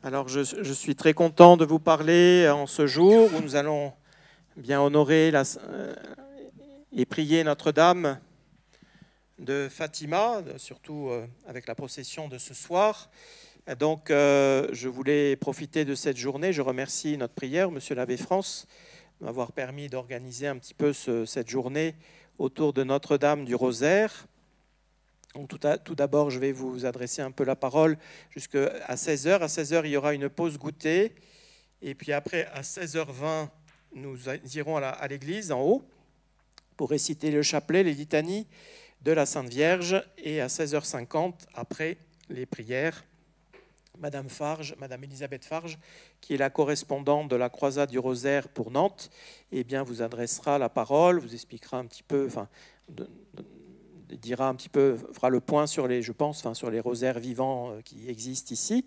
Alors, je suis très content de vous parler en ce jour où nous allons bien honorer et prier Notre-Dame de Fatima, surtout avec la procession de ce soir. Donc, je voulais profiter de cette journée. Je remercie notre prière, Monsieur l'abbé France, de m'avoir permis d'organiser un petit peu cette journée autour de Notre-Dame du Rosaire. Donc, tout d'abord, je vais vous adresser un peu la parole jusqu'à 16h. À 16h, il y aura une pause goûter. Et puis après, à 16h20, nous irons à l'église en haut pour réciter le chapelet, les litanies de la Sainte Vierge. Et à 16h50, après les prières, Madame Elisabeth Farge, qui est la correspondante de la Croisade du Rosaire pour Nantes, eh bien, vous adressera la parole, vous expliquera un petit peu, dira un petit peu, fera le point sur les, sur les rosaires vivants qui existent ici,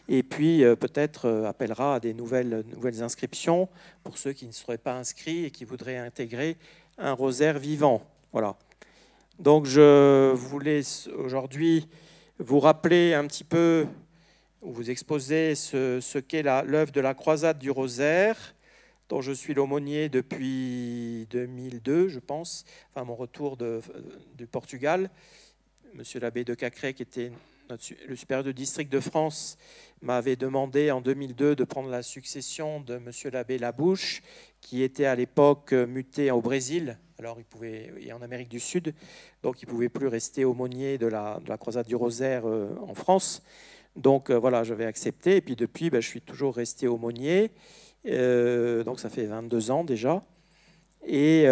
et puis peut-être appellera à des nouvelles inscriptions pour ceux qui ne seraient pas inscrits et qui voudraient intégrer un rosaire vivant. Voilà. Donc je voulais aujourd'hui vous rappeler un petit peu, vous exposer ce qu'est l'œuvre de la Croisade du Rosaire, dont je suis l'aumônier depuis 2002, je pense, enfin mon retour du Portugal. Monsieur l'abbé de Cacré, qui était le supérieur de district de France, m'avait demandé en 2002 de prendre la succession de monsieur l'abbé Labouche, qui était à l'époque muté au Brésil, alors et en Amérique du Sud, donc il ne pouvait plus rester aumônier de la Croisade du Rosaire en France. Donc voilà, j'avais accepté, et puis depuis, je suis toujours resté aumônier. Donc ça fait 22 ans déjà. Et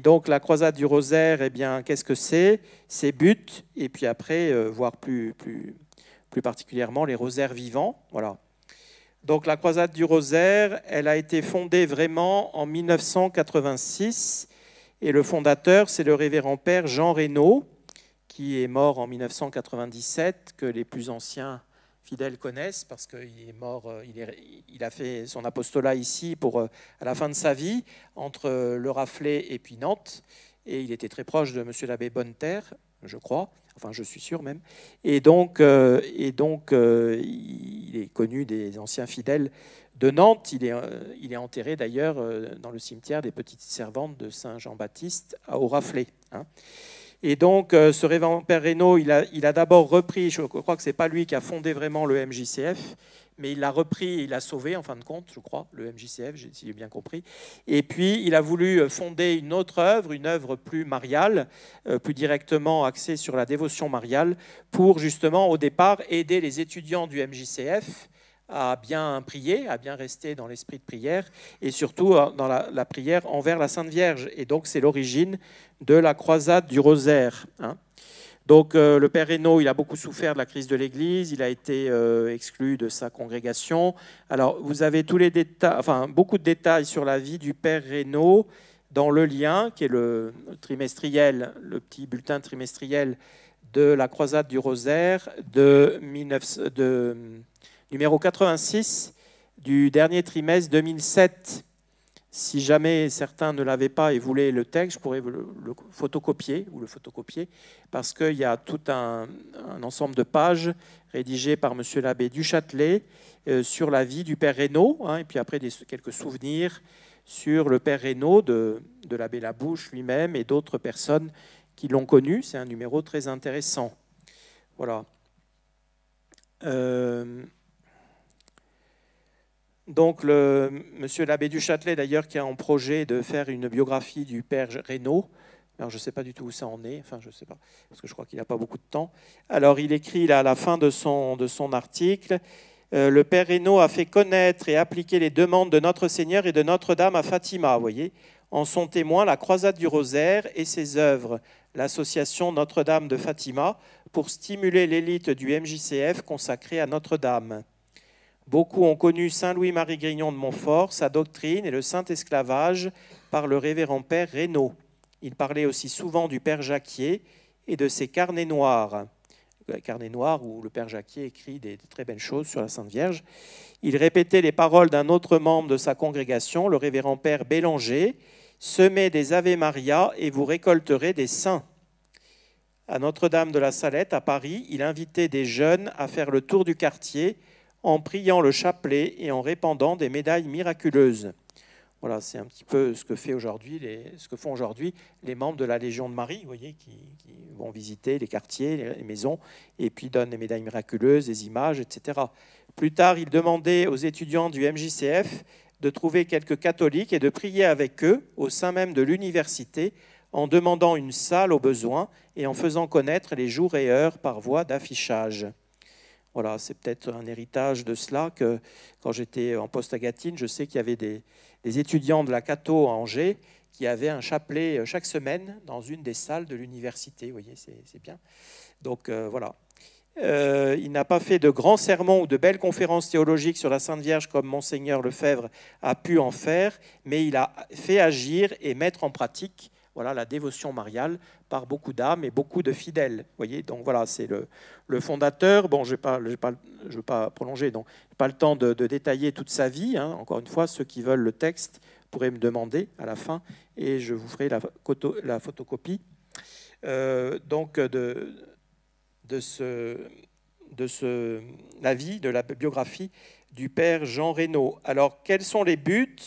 donc la Croisade du Rosaire, eh bien, qu'est-ce que c'est? C'est but, et puis après, voire plus particulièrement, les rosaires vivants. Voilà. Donc la Croisade du Rosaire, elle a été fondée vraiment en 1986, et le fondateur, c'est le révérend père Jean Reynaud, qui est mort en 1997, que les plus anciens fidèles connaissent parce qu'il est mort, il a fait son apostolat ici à la fin de sa vie, entre le Raflay et puis Nantes, et il était très proche de monsieur l'abbé Bonneterre, je crois, enfin je suis sûr même, et donc il est connu des anciens fidèles de Nantes. Il est enterré d'ailleurs dans le cimetière des Petites Servantes de Saint-Jean-Baptiste au Raflay, hein. Et donc, ce révérend père Reynaud, il a d'abord repris, je crois que ce n'est pas lui qui a fondé vraiment le MJCF, mais il l'a repris et il l'a sauvé, en fin de compte, je crois, le MJCF, si j'ai bien compris. Et puis, il a voulu fonder une autre œuvre, une œuvre plus mariale, plus directement axée sur la dévotion mariale, pour justement, au départ, aider les étudiants du MJCF à bien prier, à bien rester dans l'esprit de prière, et surtout dans la prière envers la Sainte Vierge. Et donc, c'est l'origine de la Croisade du Rosaire, hein. Donc, le père Reynaud, il a beaucoup souffert de la crise de l'Église, il a été exclu de sa congrégation. Alors, vous avez tous les détails, enfin, beaucoup de détails sur la vie du père Reynaud dans le lien, qui est le trimestriel, le petit bulletin trimestriel de la Croisade du Rosaire numéro 86 du dernier trimestre 2007. Si jamais certains ne l'avaient pas et voulaient le texte, je pourrais le photocopier, parce qu'il y a tout un ensemble de pages rédigées par monsieur l'abbé Duchâtelet sur la vie du père Reynaud, hein, et puis après quelques souvenirs sur le père Reynaud de l'abbé Labouche lui-même et d'autres personnes qui l'ont connu. C'est un numéro très intéressant. Voilà. Donc, monsieur l'abbé Duchâtelet, d'ailleurs, qui a en projet de faire une biographie du père Reynaud. Alors, je ne sais pas du tout où ça en est, enfin, je ne sais pas, parce que je crois qu'il n'a pas beaucoup de temps. Alors, il écrit là, à la fin de son article, le père Reynaud a fait connaître et appliquer les demandes de Notre Seigneur et de Notre-Dame à Fatima, vous voyez. En sont témoins la Croisade du Rosaire et ses œuvres, l'association Notre-Dame de Fatima, pour stimuler l'élite du MJCF consacrée à Notre-Dame. Beaucoup ont connu saint Louis-Marie Grignon de Montfort, sa doctrine et le saint esclavage par le révérend père Reynaud. Il parlait aussi souvent du père Jacquier et de ses carnets noirs. Carnet noir où le père Jacquier écrit des très belles choses sur la Sainte Vierge. Il répétait les paroles d'un autre membre de sa congrégation, le révérend père Bélanger, « Semez des Ave Maria et vous récolterez des saints ». À Notre-Dame de la Salette, à Paris, il invitait des jeunes à faire le tour du quartier en priant le chapelet et en répandant des médailles miraculeuses. Voilà, c'est un petit peu ce que font aujourd'hui les membres de la Légion de Marie, vous voyez, qui vont visiter les quartiers, les maisons, et puis donnent des médailles miraculeuses, des images, etc. Plus tard, il demandait aux étudiants du MJCF de trouver quelques catholiques et de prier avec eux au sein même de l'université en demandant une salle au besoin et en faisant connaître les jours et heures par voie d'affichage. Voilà, c'est peut-être un héritage de cela que quand j'étais en poste à Gatineau, je sais qu'il y avait des étudiants de la Catho à Angers qui avaient un chapelet chaque semaine dans une des salles de l'université. Vous voyez, c'est bien. Donc voilà. Il n'a pas fait de grands sermons ou de belles conférences théologiques sur la Sainte Vierge comme Monseigneur Lefebvre a pu en faire, mais il a fait agir et mettre en pratique la dévotion mariale par beaucoup d'âmes et beaucoup de fidèles. Vous voyez, donc voilà, c'est le fondateur. Bon, je ne veux pas prolonger, donc pas le temps de détailler toute sa vie. Hein. Encore une fois, ceux qui veulent le texte pourraient me demander à la fin et je vous ferai la photocopie. Donc de la biographie du père Jean Reynaud. Alors, quels sont les buts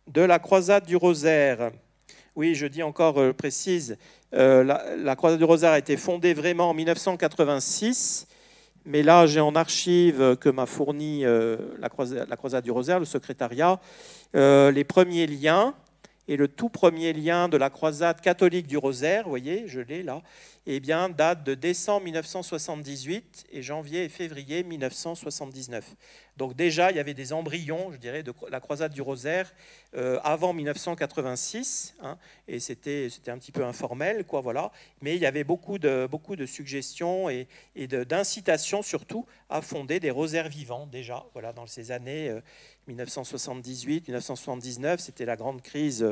de la croisade du Rosaire ? Oui, je dis encore, précise, la croisade du Rosaire a été fondée vraiment en 1986, mais là, j'ai en archive que m'a fourni la croisade du Rosaire, le secrétariat, les premiers liens, et le tout premier lien de la croisade catholique du Rosaire, vous voyez, je l'ai là, eh bien, date de décembre 1978 et janvier et février 1979. Donc déjà, il y avait des embryons, je dirais, de la croisade du Rosaire avant 1986, hein, et c'était un petit peu informel, quoi, voilà. Mais il y avait beaucoup de suggestions et d'incitations surtout à fonder des rosaires vivants déjà, voilà, dans ces années 1978, 1979, c'était la grande crise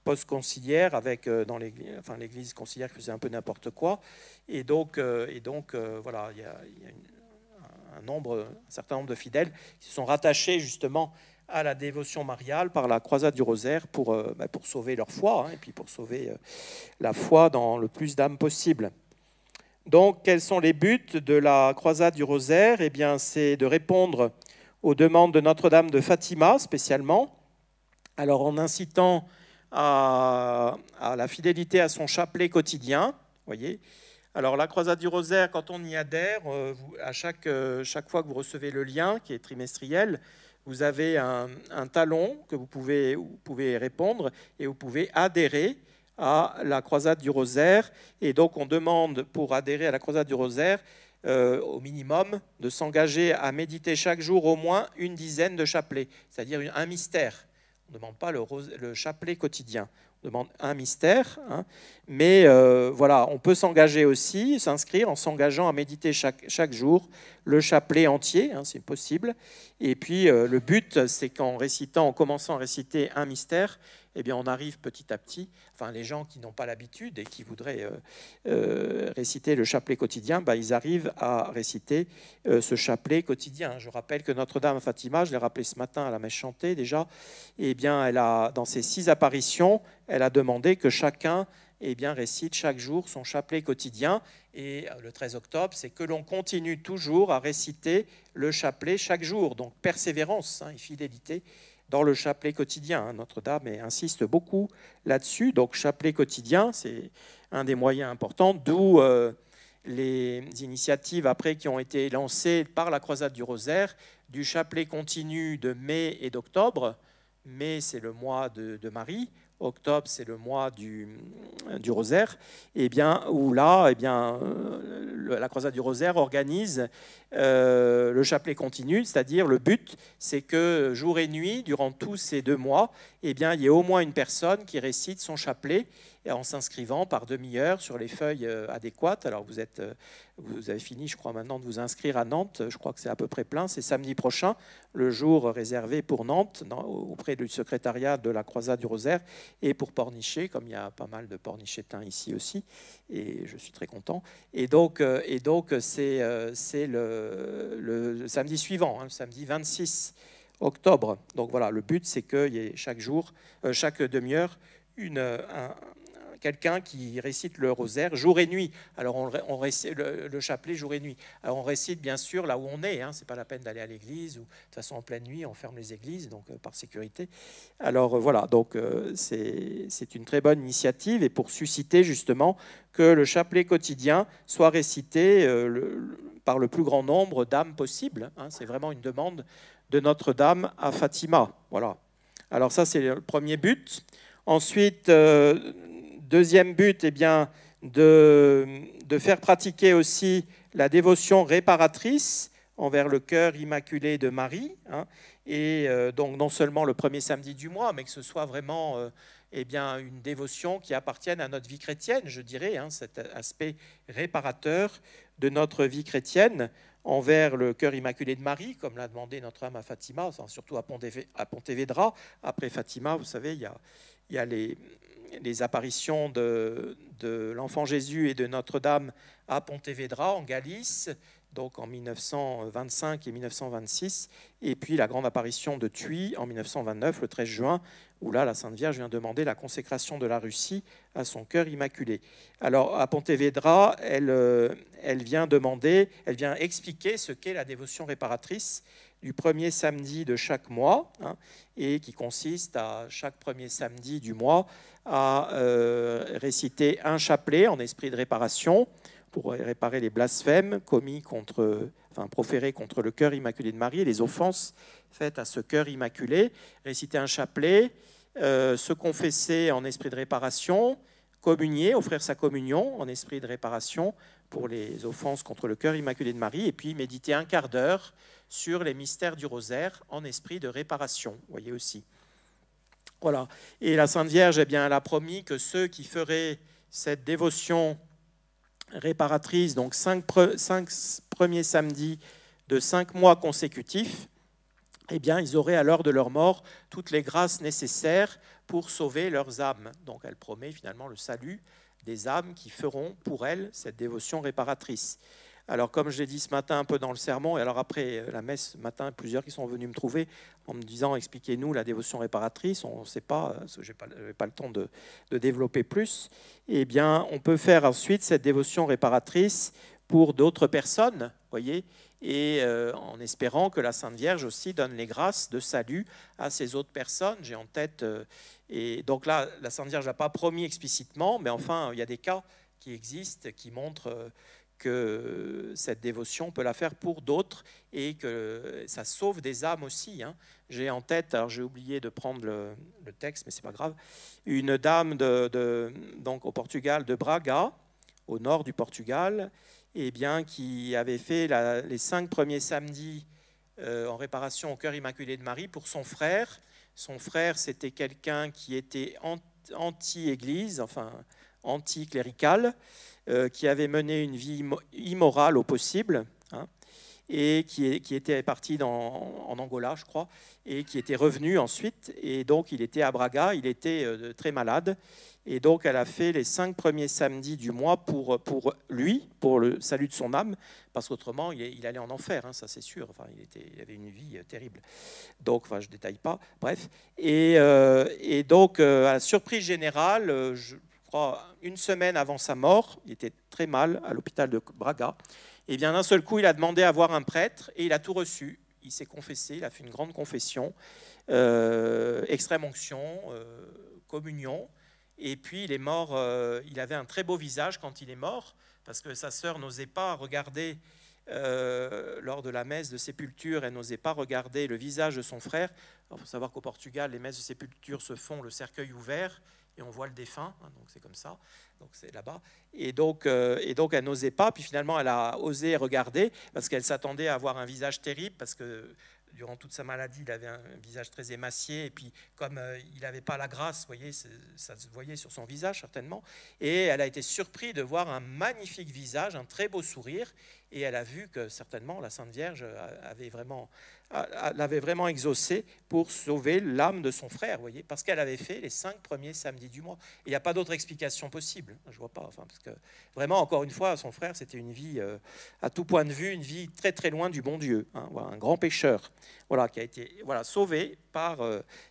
post-conciliaire avec dans l'Église conciliaire qui faisait un peu n'importe quoi, et donc voilà, il y a un certain nombre de fidèles qui se sont rattachés justement à la dévotion mariale par la croisade du Rosaire pour sauver leur foi, hein, et puis pour sauver la foi dans le plus d'âmes possible. Donc, quels sont les buts de la croisade du Rosaire ? Eh bien, c'est de répondre aux demandes de Notre-Dame de Fatima spécialement, alors en incitant à la fidélité à son chapelet quotidien, voyez. Alors la croisade du Rosaire, quand on y adhère, à chaque fois que vous recevez le lien, qui est trimestriel, vous avez un talon que vous pouvez répondre et vous pouvez adhérer à la croisade du Rosaire. Et donc on demande pour adhérer à la croisade du Rosaire, au minimum, de s'engager à méditer chaque jour au moins une dizaine de chapelets, c'est-à-dire un mystère. On ne demande pas le chapelet quotidien, on demande un mystère, hein. Mais voilà, on peut s'engager aussi, s'inscrire en s'engageant à méditer chaque jour le chapelet entier, hein, c'est possible. Et puis le but, c'est qu'en commençant à réciter un mystère, eh bien, on arrive petit à petit, enfin les gens qui n'ont pas l'habitude et qui voudraient réciter le chapelet quotidien, ils arrivent à réciter ce chapelet quotidien. Je rappelle que Notre-Dame à Fatima, je l'ai rappelé ce matin à la messe chantée déjà, eh bien, elle a, dans ses 6 apparitions, elle a demandé que chacun récite chaque jour son chapelet quotidien. Et le 13 octobre, c'est que l'on continue toujours à réciter le chapelet chaque jour. Donc persévérance, hein, et fidélité dans le chapelet quotidien. Notre-Dame insiste beaucoup là-dessus. Donc chapelet quotidien, c'est un des moyens importants, d'où les initiatives après qui ont été lancées par la croisade du Rosaire, du chapelet continu de mai et d'octobre. Mai, c'est le mois de Marie. Octobre, c'est le mois du Rosaire, où là, la croisade du Rosaire organise le chapelet continu, c'est-à-dire le but, c'est que jour et nuit, durant tous ces 2 mois, il y ait au moins une personne qui récite son chapelet en s'inscrivant par demi-heure sur les feuilles adéquates. Alors vous avez fini, je crois, maintenant de vous inscrire à Nantes. Je crois que c'est à peu près plein. C'est samedi prochain, le jour réservé pour Nantes, auprès du secrétariat de la croisade du Rosaire, et pour Pornichet, comme il y a pas mal de pornichétains ici aussi, et je suis très content. Et donc c'est le samedi suivant, hein, le samedi 26 octobre. Donc voilà, le but, c'est qu'il y ait chaque jour, chaque demi-heure, quelqu'un qui récite le rosaire jour et nuit. Alors on récite le chapelet jour et nuit. Alors on récite bien sûr là où on est, hein, c'est pas la peine d'aller à l'église, ou de toute façon en pleine nuit on ferme les églises, donc par sécurité. Alors voilà, donc c'est une très bonne initiative, et pour susciter justement que le chapelet quotidien soit récité par le plus grand nombre d'âmes possible, hein. C'est vraiment une demande de Notre-Dame à Fatima. Voilà. Alors ça, c'est le premier but. Ensuite, deuxième but, eh bien, de faire pratiquer aussi la dévotion réparatrice envers le cœur immaculé de Marie, hein, et donc non seulement le premier samedi du mois, mais que ce soit vraiment eh bien, une dévotion qui appartienne à notre vie chrétienne, je dirais, hein, cet aspect réparateur de notre vie chrétienne envers le cœur immaculé de Marie, comme l'a demandé Notre-Dame à Fatima, enfin, surtout à Pontevedra. Après Fatima, vous savez, il y a les apparitions de l'enfant Jésus et de Notre-Dame à Pontevedra, en Galice, donc en 1925 et 1926, et puis la grande apparition de Tuy en 1929, le 13 juin, où là, la Sainte Vierge vient demander la consécration de la Russie à son cœur immaculé. Alors, à Pontevedra, elle vient expliquer ce qu'est la dévotion réparatrice du premier samedi de chaque mois, hein, et qui consiste à chaque premier samedi du mois à réciter un chapelet en esprit de réparation pour réparer les blasphèmes proférés contre le cœur immaculé de Marie et les offenses faites à ce cœur immaculé, réciter un chapelet, se confesser en esprit de réparation, communier, offrir sa communion en esprit de réparation pour les offenses contre le cœur immaculé de Marie, et puis méditer un quart d'heure sur les mystères du rosaire en esprit de réparation, vous voyez aussi. Voilà. Et la Sainte Vierge, eh bien, elle a promis que ceux qui feraient cette dévotion réparatrice, donc 5 premiers samedis de 5 mois consécutifs, eh bien, ils auraient à l'heure de leur mort toutes les grâces nécessaires pour sauver leurs âmes. Donc elle promet finalement le salut des âmes qui feront pour elle cette dévotion réparatrice. Alors comme je l'ai dit ce matin un peu dans le sermon, et alors après la messe ce matin, plusieurs qui sont venus me trouver en me disant « Expliquez-nous la dévotion réparatrice », on ne sait pas, parce que je n'ai pas le temps de développer plus. Eh bien, on peut faire ensuite cette dévotion réparatrice pour d'autres personnes, voyez, et en espérant que la Sainte Vierge aussi donne les grâces de salut à ces autres personnes. J'ai en tête, et donc là, la Sainte Vierge n'a pas promis explicitement, mais enfin, il y a des cas qui existent, qui montrent que cette dévotion peut la faire pour d'autres et que ça sauve des âmes aussi, hein. J'ai en tête, alors j'ai oublié de prendre le texte, mais c'est pas grave, une dame donc au Portugal, de Braga, au nord du Portugal, eh bien, qui avait fait les 5 premiers samedis en réparation au cœur immaculé de Marie pour son frère. Son frère, c'était quelqu'un qui était anti-église, enfin anti-clérical, qui avait mené une vie immorale au possible, hein, et qui était parti en Angola, je crois, et qui était revenu ensuite. Et donc, il était à Braga, il était très malade. Et donc, elle a fait les 5 premiers samedis du mois pour lui, pour le salut de son âme, parce qu'autrement, il allait en enfer, hein, ça c'est sûr. Enfin, il avait une vie terrible. Donc, enfin, je ne détaille pas, bref. Et donc, à la surprise générale, je crois, une semaine avant sa mort, il était très mal à l'hôpital de Braga. Et bien d'un seul coup, il a demandé à voir un prêtre et il a tout reçu. Il s'est confessé, il a fait une grande confession, extrême onction, communion. Et puis il est mort, il avait un très beau visage quand il est mort, parce que sa sœur n'osait pas regarder, lors de la messe de sépulture, elle n'osait pas regarder le visage de son frère. Il faut savoir qu'au Portugal, les messes de sépulture se font le cercueil ouvert, et on voit le défunt, hein, donc c'est comme ça, donc c'est là-bas. Et donc elle n'osait pas, puis finalement elle a osé regarder, parce qu'elle s'attendait à avoir un visage terrible, parce que durant toute sa maladie, il avait un visage très émacié, et puis comme il n'avait pas la grâce, voyez, ça se voyait sur son visage certainement, et elle a été surprise de voir un magnifique visage, un très beau sourire, et elle a vu que certainement la Sainte Vierge avait vraiment l'avait vraiment exaucé pour sauver l'âme de son frère, vous voyez, parce qu'elle avait fait les 5 premiers samedis du mois. Et il n'y a pas d'autre explication possible, je vois pas. Enfin, parce que vraiment, encore une fois, son frère, c'était une vie, à tout point de vue, une vie très très loin du bon Dieu, hein, voilà, un grand pécheur, voilà, qui a été sauvé par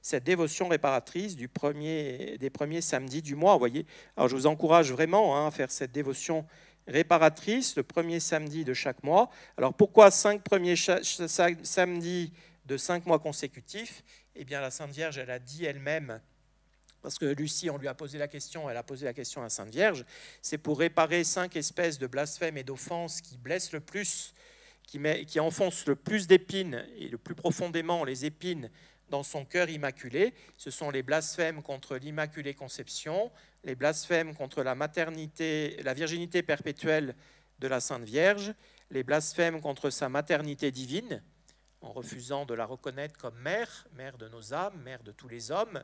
cette dévotion réparatrice des premiers samedis du mois, vous voyez. Alors je vous encourage vraiment à faire cette dévotion réparatrice le premier samedi de chaque mois. Alors pourquoi 5 premiers samedis de 5 mois consécutifs? Eh bien la Sainte Vierge, elle a dit elle-même, parce que Lucie, on lui a posé la question, elle a posé la question à la Sainte Vierge, c'est pour réparer 5 espèces de blasphèmes et d'offenses qui blessent le plus, qui enfoncent le plus d'épines et le plus profondément les épines dans son cœur immaculé. Ce sont les blasphèmes contre l'Immaculée Conception, les blasphèmes contre la maternité, la virginité perpétuelle de la Sainte Vierge, les blasphèmes contre sa maternité divine, en refusant de la reconnaître comme mère, mère de nos âmes, mère de tous les hommes.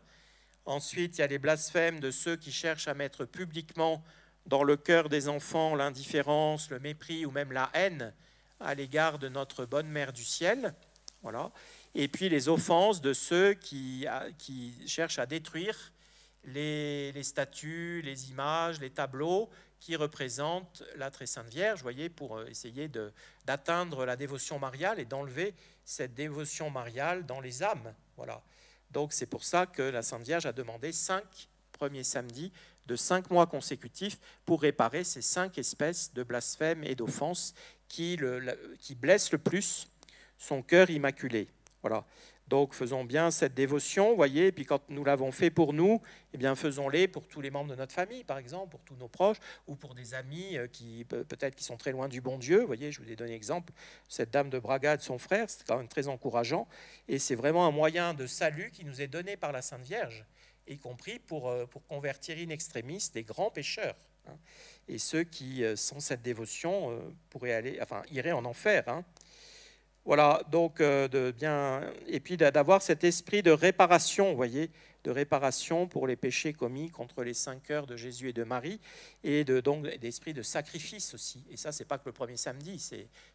Ensuite, il y a les blasphèmes de ceux qui cherchent à mettre publiquement dans le cœur des enfants l'indifférence, le mépris ou même la haine à l'égard de notre bonne mère du ciel. Voilà. Et puis les offenses de ceux qui cherchent à détruire les statues, les images, les tableaux qui représentent la Très Sainte Vierge, voyez, pour essayer d'atteindre la dévotion mariale et d'enlever cette dévotion mariale dans les âmes. Voilà. Donc c'est pour ça que la Sainte Vierge a demandé 5 premiers samedis de 5 mois consécutifs pour réparer ces 5 espèces de blasphèmes et d'offenses qui blessent le plus son cœur immaculé. Voilà. Donc faisons bien cette dévotion, voyez, et puis quand nous l'avons fait pour nous, eh bien faisons-les pour tous les membres de notre famille, par exemple, pour tous nos proches, ou pour des amis qui peut-être qui sont très loin du bon Dieu. Vous voyez, je vous ai donné l'exemple, cette dame de Braga et de son frère, c'est quand même très encourageant, et c'est vraiment un moyen de salut qui nous est donné par la Sainte Vierge, y compris pour convertir in extremis des grands pécheurs. Hein, et ceux qui, sans cette dévotion, iraient en enfer. Hein. Voilà, donc et puis d'avoir cet esprit de réparation, vous voyez, de réparation pour les péchés commis contre les 5 cœurs de Jésus et de Marie, et donc d'esprit de sacrifice aussi. Et ça, c'est pas que le premier samedi,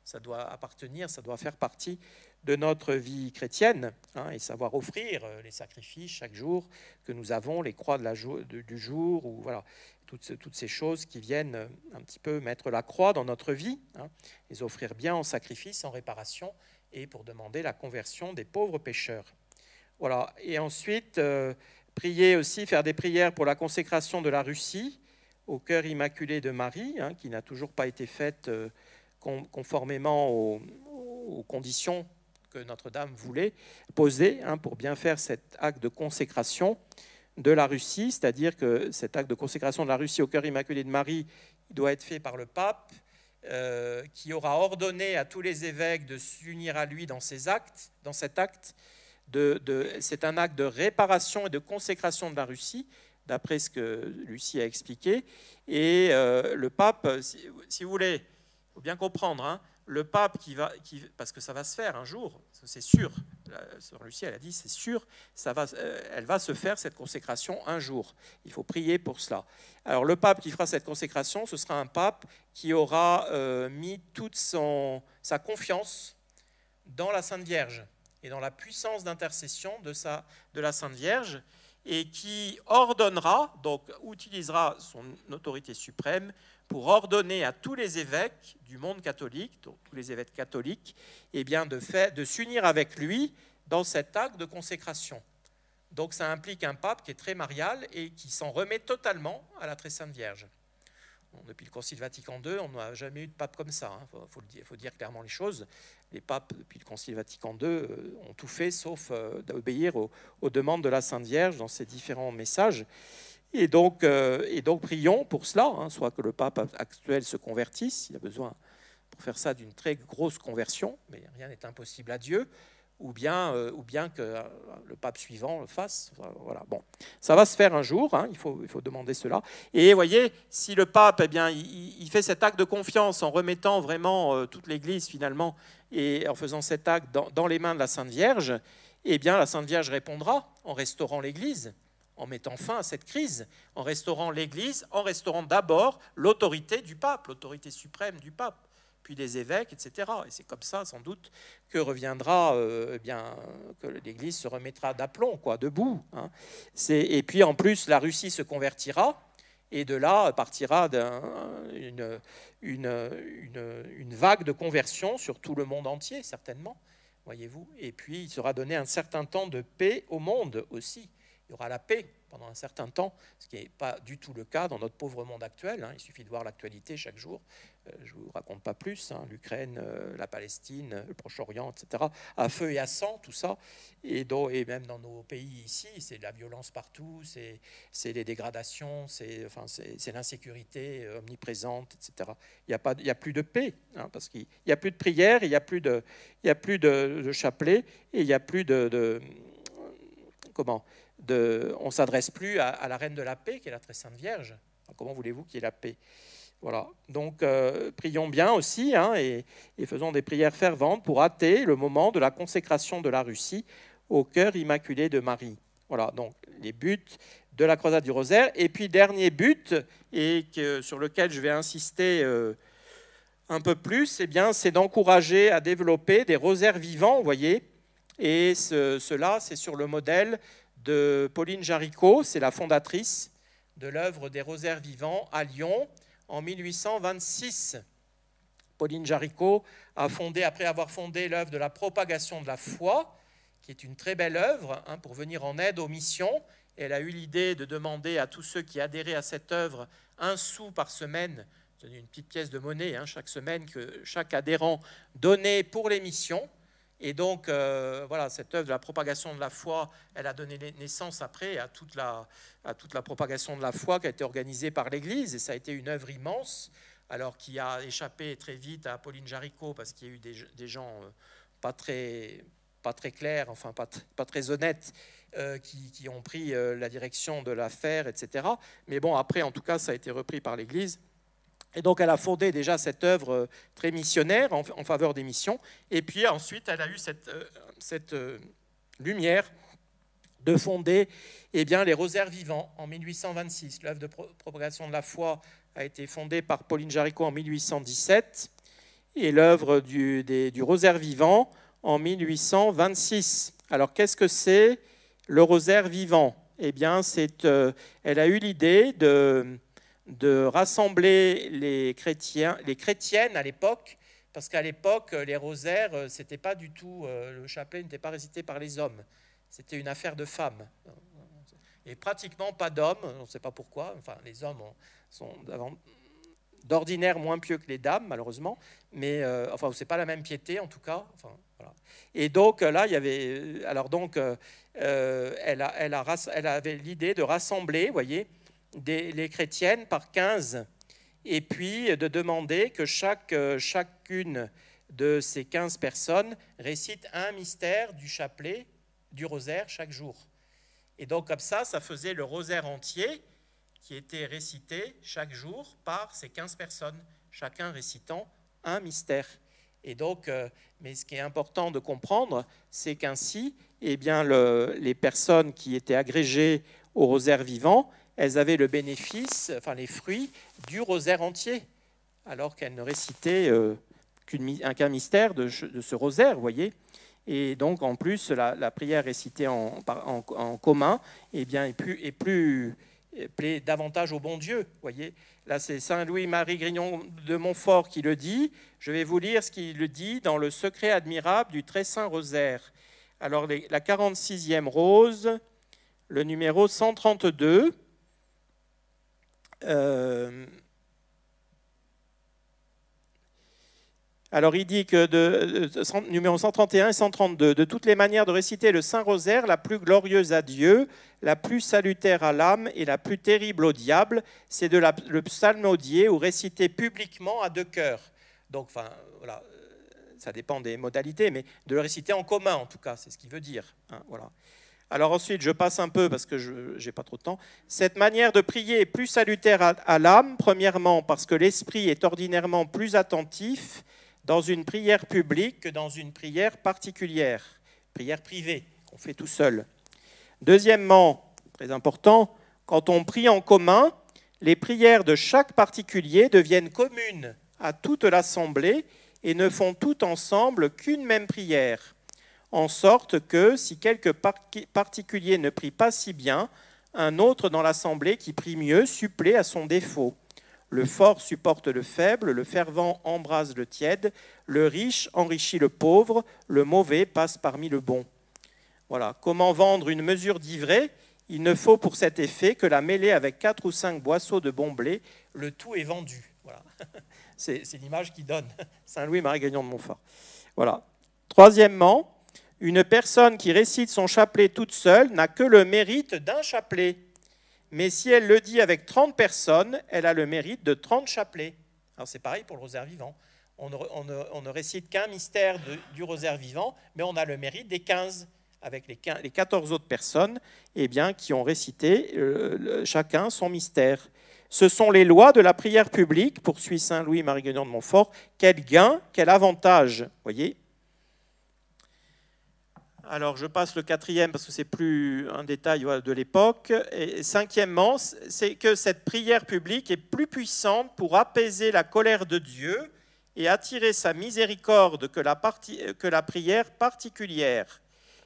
ça doit appartenir, ça doit faire partie de notre vie chrétienne, hein, et savoir offrir les sacrifices chaque jour que nous avons, les croix du jour, ou voilà. Toutes ces choses qui viennent un petit peu mettre la croix dans notre vie, hein, les offrir bien en sacrifice, en réparation, et pour demander la conversion des pauvres pécheurs. Voilà. Et ensuite, prier aussi, faire des prières pour la consécration de la Russie au cœur immaculé de Marie, hein, qui n'a toujours pas été faite conformément aux conditions que Notre-Dame voulait poser, hein, pour bien faire cet acte de consécration de la Russie, c'est-à-dire que cet acte de consécration de la Russie au cœur immaculé de Marie doit être fait par le pape, qui aura ordonné à tous les évêques de s'unir à lui dans cet acte. C'est un acte de réparation et de consécration de la Russie, d'après ce que Lucie a expliqué. Et le pape, si vous voulez, il faut bien comprendre, hein, le pape parce que ça va se faire un jour, c'est sûr. Sœur Lucie, elle a dit, c'est sûr, elle va se faire cette consécration un jour. Il faut prier pour cela. Alors le pape qui fera cette consécration, ce sera un pape qui aura mis toute sa confiance dans la Sainte Vierge et dans la puissance d'intercession de la Sainte Vierge, et qui ordonnera, donc utilisera son autorité suprême pour ordonner à tous les évêques du monde catholique, donc tous les évêques catholiques, eh bien de s'unir avec lui dans cet acte de consécration. Donc ça implique un pape qui est très marial et qui s'en remet totalement à la Très Sainte Vierge. Bon, depuis le Concile Vatican II, on n'a jamais eu de pape comme ça. Il faut dire clairement les choses. Les papes, depuis le Concile Vatican II, ont tout fait sauf d'obéir aux demandes de la Sainte Vierge dans ses différents messages. Et donc prions pour cela, hein, soit que le pape actuel se convertisse, il a besoin pour faire ça d'une très grosse conversion, mais rien n'est impossible à Dieu, ou bien que le pape suivant le fasse. Voilà. Bon, ça va se faire un jour, hein, il faut demander cela. Et vous voyez, si le pape, eh bien, il fait cet acte de confiance en remettant vraiment toute l'Église finalement, et en faisant cet acte dans les mains de la Sainte Vierge, eh bien la Sainte Vierge répondra en restaurant l'Église, en mettant fin à cette crise, en restaurant l'Église, en restaurant d'abord l'autorité du pape, l'autorité suprême du pape, puis des évêques, etc. Et c'est comme ça, sans doute, que reviendra, que l'Église se remettra d'aplomb, quoi, debout. Hein. Et puis, en plus, la Russie se convertira, et de là partira une vague de conversion sur tout le monde entier, certainement, voyez-vous. Et puis, il sera donné un certain temps de paix au monde aussi. Il y aura la paix pendant un certain temps, ce qui n'est pas du tout le cas dans notre pauvre monde actuel. Hein. Il suffit de voir l'actualité chaque jour. Je ne vous raconte pas plus. Hein. L'Ukraine, la Palestine, le Proche-Orient, etc. À feu et à sang, tout ça. Et même dans nos pays ici, c'est de la violence partout, c'est les dégradations, c'est l'insécurité omniprésente, etc. Il n'y a plus de paix, hein, parce qu'il n'y a plus de prière, il n'y a plus de chapelet, et il n'y a plus on ne s'adresse plus à la reine de la paix, qui est la très sainte Vierge. Alors, comment voulez-vous qu'il y ait la paix? Voilà. Donc, prions bien aussi, hein, et faisons des prières ferventes pour hâter le moment de la consécration de la Russie au cœur immaculé de Marie. Voilà, donc les buts de la croisade du rosaire. Et puis, dernier but, et sur lequel je vais insister un peu plus, eh bien, c'est d'encourager à développer des rosaires vivants, vous voyez. Et cela, c'est sur le modèle de Pauline Jaricot, c'est la fondatrice de l'œuvre des rosaires vivants à Lyon en 1826. Pauline Jaricot a fondé, après avoir fondé l'œuvre de la propagation de la foi, qui est une très belle œuvre, hein, pour venir en aide aux missions. Elle a eu l'idée de demander à tous ceux qui adhéraient à cette œuvre 1 sou par semaine, une petite pièce de monnaie, hein, chaque semaine, que chaque adhérent donnait pour les missions. Et donc, voilà, cette œuvre de la propagation de la foi, elle a donné naissance après à toute la propagation de la foi qui a été organisée par l'Église. Et ça a été une œuvre immense, alors qui a échappé très vite à Pauline Jaricot, parce qu'il y a eu des gens pas très clairs, enfin pas très honnêtes, qui ont pris la direction de l'affaire, etc. Mais bon, après, en tout cas, ça a été repris par l'Église. Et donc, elle a fondé déjà cette œuvre très missionnaire en faveur des missions. Et puis ensuite, elle a eu cette lumière de fonder les rosaires vivants en 1826. L'œuvre de propagation de la foi a été fondée par Pauline Jaricot en 1817 et l'œuvre du rosaire vivant en 1826. Alors, qu'est-ce que c'est le rosaire vivant? Eh bien, elle a eu l'idée de rassembler les chrétiennes à l'époque, parce qu'à l'époque, les rosaires, c'était pas du tout, le chapelet n'était pas récité par les hommes, c'était une affaire de femmes. Et pratiquement pas d'hommes, on ne sait pas pourquoi, enfin les hommes sont d'ordinaire moins pieux que les dames, malheureusement, mais enfin, c'est pas la même piété en tout cas. Enfin, voilà. Et donc là, il y avait, alors donc, elle avait l'idée de rassembler, vous voyez, les chrétiennes par 15, et puis de demander que chacune de ces 15 personnes récite un mystère du chapelet, du rosaire chaque jour. Et donc comme ça faisait le rosaire entier qui était récité chaque jour par ces 15 personnes, chacun récitant un mystère. Et donc, mais ce qui est important de comprendre, c'est qu'ainsi, eh bien, les personnes qui étaient agrégées au rosaire vivant, elles avaient le bénéfice, enfin les fruits du rosaire entier, alors qu'elles ne récitaient qu'un mystère de ce rosaire, vous voyez. Et donc, en plus, la prière récitée en commun, eh bien, plaît davantage au bon Dieu, vous voyez. Là, c'est Saint Louis-Marie Grignon de Montfort qui le dit. Je vais vous lire ce qu'il le dit dans le secret admirable du très saint rosaire. Alors, la 46e rose, le numéro 132. Alors il dit que numéro 131 et 132, de toutes les manières de réciter le Saint-Rosaire, la plus glorieuse à Dieu, la plus salutaire à l'âme et la plus terrible au diable, c'est le psalmodier ou réciter publiquement à deux cœurs. Donc, enfin, voilà, ça dépend des modalités, mais de le réciter en commun en tout cas, c'est ce qu'il veut dire. Hein, voilà. Alors ensuite, je passe un peu parce que je n'ai pas trop de temps. Cette manière de prier est plus salutaire à l'âme, premièrement parce que l'esprit est ordinairement plus attentif dans une prière publique que dans une prière particulière, prière privée, qu'on fait tout seul. Deuxièmement, très important, quand on prie en commun, les prières de chaque particulier deviennent communes à toute l'assemblée et ne font tout ensemble qu'une même prière, en sorte que, si quelque particulier ne prie pas si bien, un autre dans l'assemblée qui prie mieux supplée à son défaut. Le fort supporte le faible, le fervent embrase le tiède, le riche enrichit le pauvre, le mauvais passe parmi le bon. Voilà. Comment vendre une mesure d'ivrée? Il ne faut pour cet effet que la mêler avec 4 ou 5 boisseaux de bon blé, le tout est vendu. Voilà. C'est l'image qui donne Saint-Louis-Marie-Grignon de Montfort. Voilà. Troisièmement, une personne qui récite son chapelet toute seule n'a que le mérite d'un chapelet. Mais si elle le dit avec 30 personnes, elle a le mérite de 30 chapelets. Alors c'est pareil pour le rosaire vivant. On ne récite qu'un mystère du rosaire vivant, mais on a le mérite des 15, avec les 14 autres personnes qui ont récité chacun son mystère. Ce sont les lois de la prière publique, poursuit Saint-Louis-Marie-Grignon de Montfort. Quel gain, quel avantage, voyez. Alors, je passe le quatrième parce que c'est plus un détail de l'époque. Et cinquièmement, c'est que cette prière publique est plus puissante pour apaiser la colère de Dieu et attirer sa miséricorde que la prière particulière.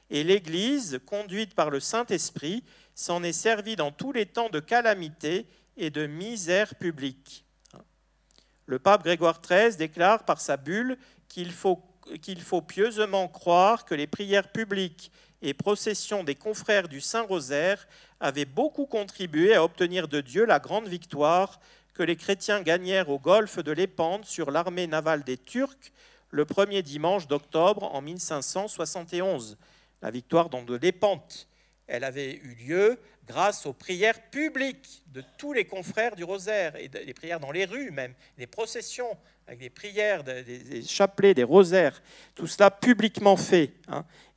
Et l'Église, conduite par le Saint-Esprit, s'en est servie dans tous les temps de calamité et de misère publique. Le pape Grégoire XIII déclare par sa bulle qu'il faut pieusement croire que les prières publiques et processions des confrères du Saint-Rosaire avaient beaucoup contribué à obtenir de Dieu la grande victoire que les chrétiens gagnèrent au golfe de Lépante sur l'armée navale des Turcs le premier dimanche d'octobre en 1571. La victoire de Lépante, elle avait eu lieu grâce aux prières publiques de tous les confrères du Rosaire, et les prières dans les rues même, les processions, avec des prières, des chapelets, des rosaires, tout cela publiquement fait.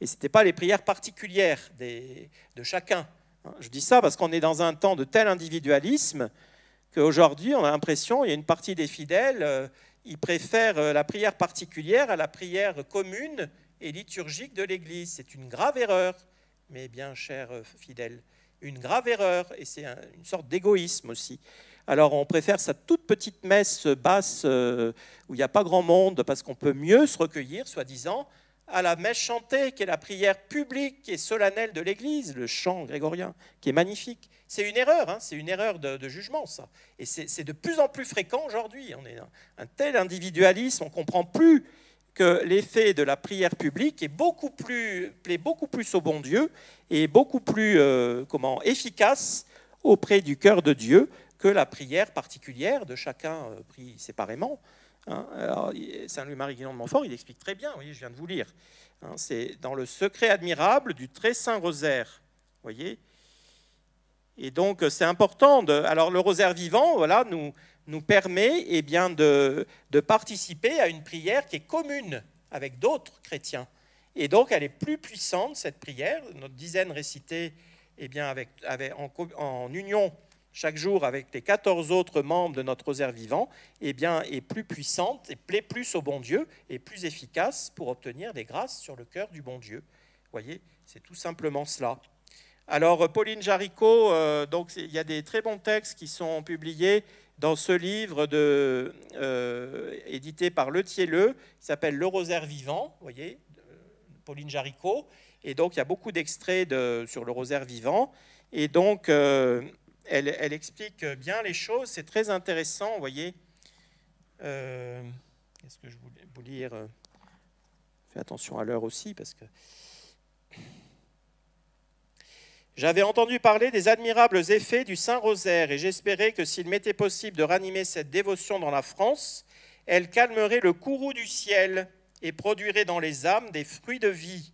Et ce n'étaient pas les prières particulières de chacun. Je dis ça parce qu'on est dans un temps de tel individualisme qu'aujourd'hui, on a l'impression qu'il y a une partie des fidèles, ils préfèrent la prière particulière à la prière commune et liturgique de l'Église. C'est une grave erreur, mes bien chers fidèles. Une grave erreur, et c'est une sorte d'égoïsme aussi. Alors on préfère sa toute petite messe basse où il n'y a pas grand monde parce qu'on peut mieux se recueillir, soi-disant, à la messe chantée qui est la prière publique et solennelle de l'Église, le chant grégorien, qui est magnifique. C'est une erreur, c'est une erreur de jugement, ça. Et c'est de plus en plus fréquent aujourd'hui. On est un tel individualisme, on ne comprend plus que l'effet de la prière publique plaît beaucoup plus au bon Dieu et beaucoup plus efficace auprès du cœur de Dieu que la prière particulière de chacun pris séparément. Alors, Saint-Louis-Marie-Grignon de Montfort, il explique très bien, je viens de vous lire. C'est dans le secret admirable du très saint rosaire. Voyez. Et donc, c'est important. Alors, le rosaire vivant, voilà, nous permet de participer à une prière qui est commune avec d'autres chrétiens. Et donc, elle est plus puissante, cette prière. Notre dizaine récitée en union chaque jour avec les 14 autres membres de notre rosaire vivant, est plus puissante et plaît plus au bon Dieu et plus efficace pour obtenir des grâces sur le cœur du bon Dieu. Vous voyez, c'est tout simplement cela. Alors, Pauline Jaricot, il y a des très bons textes qui sont publiés dans ce livre édité par Le Thielleux, qui s'appelle Le Rosaire vivant, vous voyez, Pauline Jaricot. Et donc, il y a beaucoup d'extraits sur le rosaire vivant. Et donc, elle explique bien les choses. C'est très intéressant, vous voyez. Qu'est-ce que je voulais vous lire? Faites attention à l'heure aussi, parce que... J'avais entendu parler des admirables effets du Saint-Rosaire et j'espérais que s'il m'était possible de ranimer cette dévotion dans la France, elle calmerait le courroux du ciel et produirait dans les âmes des fruits de vie.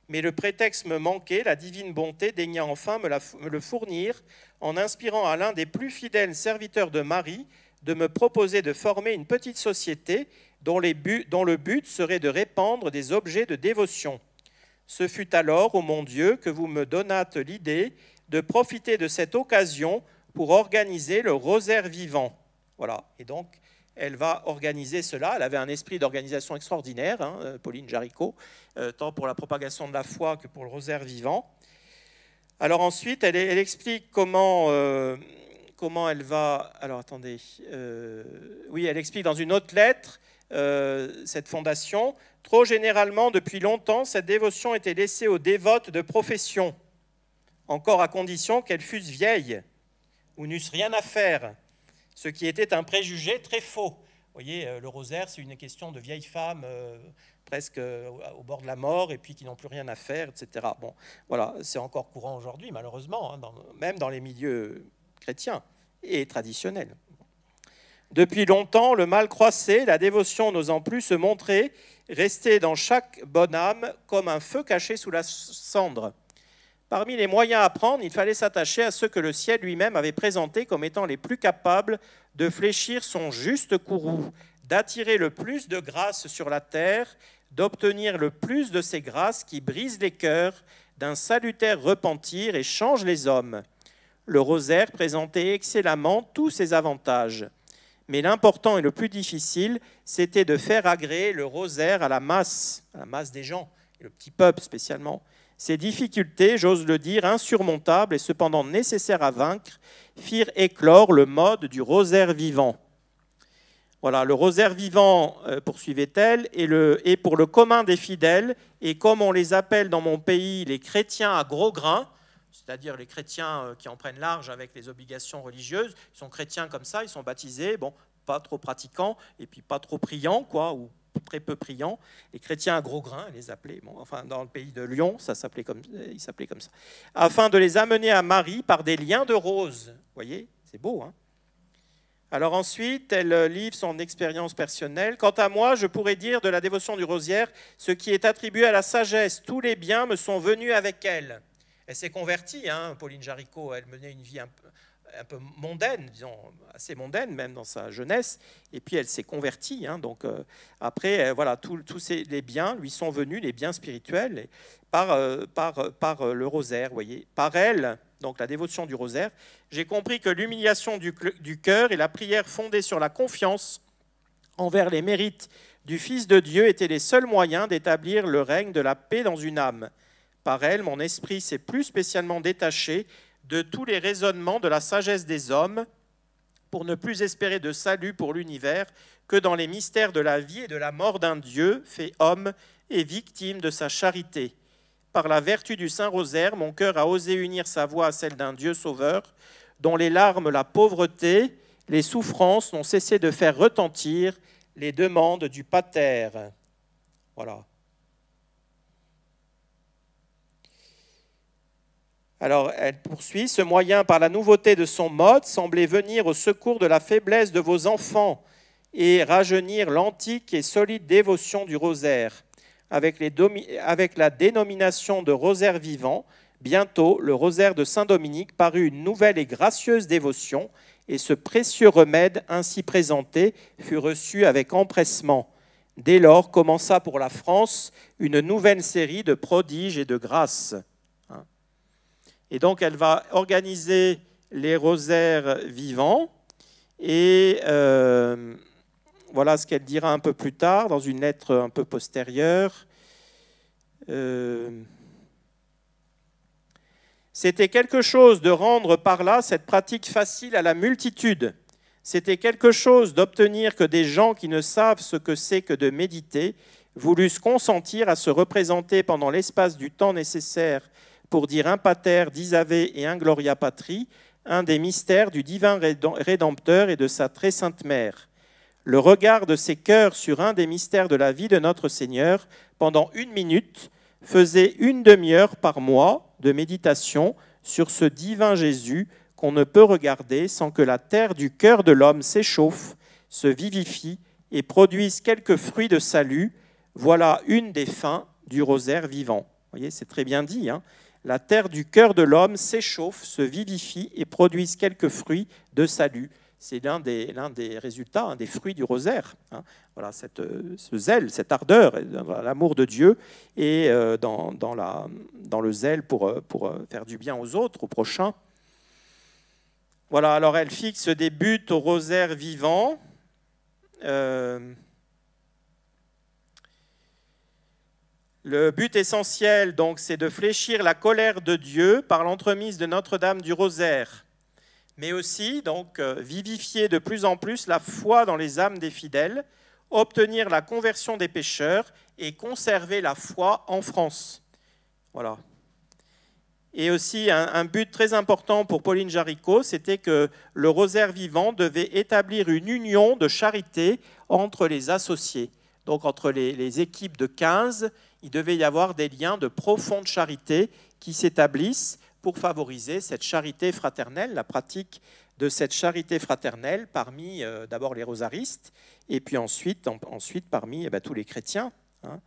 Mais le prétexte me manquait, la divine bonté daigna enfin me le fournir en inspirant à l'un des plus fidèles serviteurs de Marie de me proposer de former une petite société dont le but serait de répandre des objets de dévotion. Ce fut alors, ô mon Dieu, que vous me donnâtes l'idée de profiter de cette occasion pour organiser le rosaire vivant. Voilà, et donc elle va organiser cela. Elle avait un esprit d'organisation extraordinaire, Pauline Jaricot, tant pour la propagation de la foi que pour le rosaire vivant. Alors ensuite, elle explique comment comment elle va... Alors, attendez. Oui, elle explique dans une autre lettre, cette fondation. Trop généralement, depuis longtemps, cette dévotion était laissée aux dévotes de profession, encore à condition qu'elles fussent vieilles ou n'eussent rien à faire, ce qui était un préjugé très faux. Vous voyez, le rosaire, c'est une question de vieilles femmes presque au bord de la mort et puis qui n'ont plus rien à faire, etc. Bon, voilà, c'est encore courant aujourd'hui, malheureusement, hein, même dans les milieux chrétiens et traditionnels. Depuis longtemps, le mal croissait, la dévotion n'osant plus se montrer, restait dans chaque bonne âme comme un feu caché sous la cendre. Parmi les moyens à prendre, il fallait s'attacher à ceux que le ciel lui-même avait présentés comme étant les plus capables de fléchir son juste courroux, d'attirer le plus de grâces sur la terre, d'obtenir le plus de ces grâces qui brisent les cœurs d'un salutaire repentir et changent les hommes. Le rosaire présentait excellemment tous ces avantages. Mais l'important et le plus difficile, c'était de faire agréer le rosaire à la masse des gens, et le petit peuple spécialement. Ces difficultés, j'ose le dire, insurmontables et cependant nécessaires à vaincre, firent éclore le mode du rosaire vivant. Voilà, le rosaire vivant, poursuivait-elle, est pour le commun des fidèles, et comme on les appelle dans mon pays les chrétiens à gros grains, c'est-à-dire les chrétiens qui en prennent large avec les obligations religieuses, ils sont chrétiens comme ça, ils sont baptisés, bon, pas trop pratiquants, et puis pas trop priants, quoi, ou très peu priants. Les chrétiens à gros grains, ils les appelaient, bon, enfin dans le pays de Lyon, ils s'appelaient comme ça, afin de les amener à Marie par des liens de rose. Vous voyez, c'est beau, hein? Alors ensuite, elle livre son expérience personnelle. Quant à moi, je pourrais dire de la dévotion du rosaire ce qui est attribué à la sagesse. Tous les biens me sont venus avec elle. Elle s'est convertie, hein, Pauline Jaricot, elle menait une vie un peu mondaine, disons, assez mondaine même dans sa jeunesse, et puis elle s'est convertie. Hein, donc après, voilà, tous les biens lui sont venus, les biens spirituels, par le rosaire, vous voyez. Par elle, donc la dévotion du rosaire, j'ai compris que l'humiliation du cœur et la prière fondée sur la confiance envers les mérites du Fils de Dieu étaient les seuls moyens d'établir le règne de la paix dans une âme. Par elle, mon esprit s'est plus spécialement détaché de tous les raisonnements de la sagesse des hommes pour ne plus espérer de salut pour l'univers que dans les mystères de la vie et de la mort d'un Dieu fait homme et victime de sa charité. Par la vertu du Saint-Rosaire, mon cœur a osé unir sa voix à celle d'un Dieu sauveur, dont les larmes, la pauvreté, les souffrances n'ont cessé de faire retentir les demandes du Pater. Voilà. Alors, elle poursuit, ce moyen, par la nouveauté de son mode, semblait venir au secours de la faiblesse de vos enfants et rajeunir l'antique et solide dévotion du rosaire. Avec la dénomination de rosaire vivant, bientôt le rosaire de Saint-Dominique parut une nouvelle et gracieuse dévotion, et ce précieux remède ainsi présenté fut reçu avec empressement. Dès lors commença pour la France une nouvelle série de prodiges et de grâces. Et donc, elle va organiser les rosaires vivants. Et voilà ce qu'elle dira un peu plus tard, dans une lettre un peu postérieure. C'était quelque chose de rendre par là cette pratique facile à la multitude. C'était quelque chose d'obtenir que des gens qui ne savent ce que c'est que de méditer voulussent consentir à se représenter pendant l'espace du temps nécessaire pour dire un pater, dix ave et un gloria patri, un des mystères du divin Rédempteur et de sa très sainte mère. Le regard de ces cœurs sur un des mystères de la vie de notre Seigneur pendant 1 minute faisait 1 demi-heure par mois de méditation sur ce divin Jésus qu'on ne peut regarder sans que la terre du cœur de l'homme s'échauffe, se vivifie et produise quelques fruits de salut. Voilà une des fins du rosaire vivant. Vous voyez, c'est très bien dit, hein. La terre du cœur de l'homme s'échauffe, se vivifie et produise quelques fruits de salut. C'est l'un des résultats, un des fruits du rosaire. Hein. Voilà, ce zèle, cette ardeur, l'amour de Dieu et dans le zèle pour faire du bien aux autres, aux prochains. Voilà, alors elle fixe des buts au rosaire vivant. Le but essentiel, donc, c'est de fléchir la colère de Dieu par l'entremise de Notre-Dame du Rosaire. mais aussi donc vivifier de plus en plus la foi dans les âmes des fidèles, obtenir la conversion des pécheurs et conserver la foi en France. Voilà. Et aussi, un but très important pour Pauline Jaricot, c'était que le rosaire vivant devait établir une union de charité entre les associés. Donc, entre les équipes de 15, il devait y avoir des liens de profonde charité qui s'établissent pour favoriser cette charité fraternelle, la pratique de cette charité fraternelle parmi d'abord les rosaristes et puis ensuite parmi tous les chrétiens. Hein.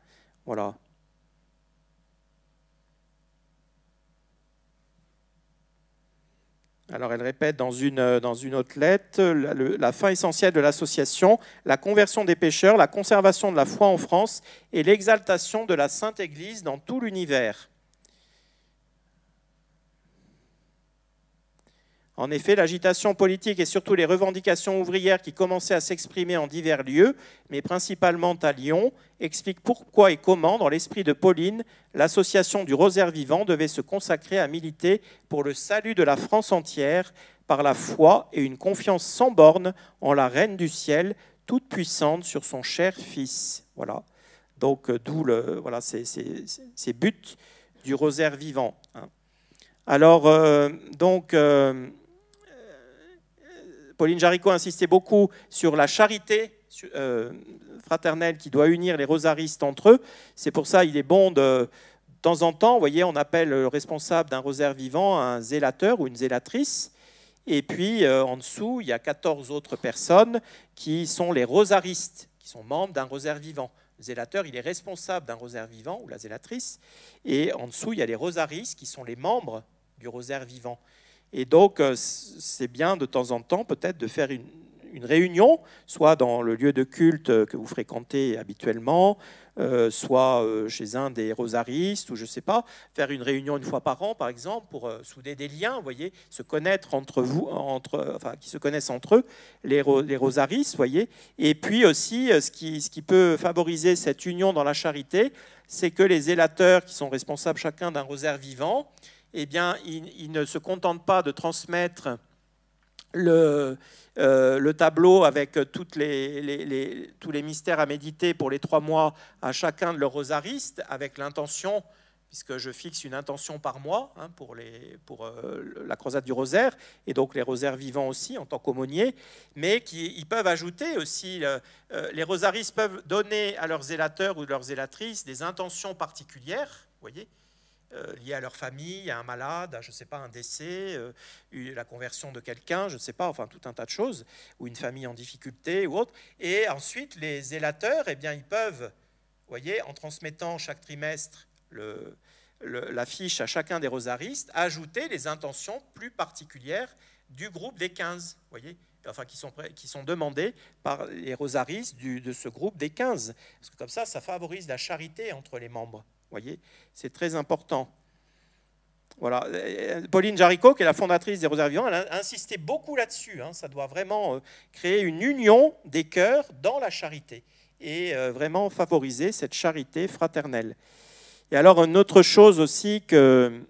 Voilà. Alors elle répète dans une autre lettre la fin essentielle de l'association, la conversion des pécheurs, la conservation de la foi en France et l'exaltation de la Sainte Église dans tout l'univers. En effet, l'agitation politique et surtout les revendications ouvrières qui commençaient à s'exprimer en divers lieux, mais principalement à Lyon, expliquent pourquoi et comment, dans l'esprit de Pauline, l'association du Rosaire vivant devait se consacrer à militer pour le salut de la France entière par la foi et une confiance sans bornes en la Reine du ciel, toute puissante sur son cher Fils. Voilà. Donc, d'où voilà, ces buts du Rosaire vivant. Hein. Alors, Pauline Jaricot insistait beaucoup sur la charité fraternelle qui doit unir les rosaristes entre eux. C'est pour ça qu'il est bon de temps en temps, vous voyez, on appelle le responsable d'un rosaire vivant un zélateur ou une zélatrice. Et puis, en dessous, il y a 14 autres personnes qui sont les rosaristes, qui sont membres d'un rosaire vivant. Le zélateur, il est responsable d'un rosaire vivant, ou la zélatrice. Et en dessous, il y a les rosaristes, qui sont les membres du rosaire vivant. Et donc, c'est bien de temps en temps peut-être de faire une réunion, soit dans le lieu de culte que vous fréquentez habituellement, soit chez un des rosaristes, ou je ne sais pas, faire une réunion une fois par an, par exemple, pour souder des liens, vous voyez, se connaître entre vous, qui se connaissent entre eux, les rosaristes, vous voyez. Et puis aussi, ce qui peut favoriser cette union dans la charité, c'est que les zélateurs, qui sont responsables chacun d'un rosaire vivant, eh bien, ils ne se contentent pas de transmettre le tableau avec tous les mystères à méditer pour les 3 mois à chacun de leurs rosaristes, avec l'intention, puisque je fixe une intention par mois hein, pour la croisade du rosaire, et donc les rosaires vivants aussi en tant qu'aumôniers, mais ils peuvent ajouter aussi, les rosaristes peuvent donner à leurs zélateurs ou leurs zélatrices des intentions particulières, vous voyez, liées à leur famille, à un malade, à, je ne sais pas, un décès, la conversion de quelqu'un, je ne sais pas, enfin tout un tas de choses, ou une famille en difficulté ou autre. Et ensuite, les zélateurs, eh bien, ils peuvent, vous voyez, en transmettant chaque trimestre la fiche à chacun des rosaristes, ajouter les intentions plus particulières du groupe des 15, vous voyez, enfin, qui sont demandées par les rosaristes de ce groupe des 15. Parce que comme ça favorise la charité entre les membres. Vous voyez, c'est très important. Voilà. Pauline Jaricot, qui est la fondatrice des Rosaires Vivants, elle a insisté beaucoup là-dessus. Hein. Ça doit vraiment créer une union des cœurs dans la charité et vraiment favoriser cette charité fraternelle. Et alors, une autre chose aussi que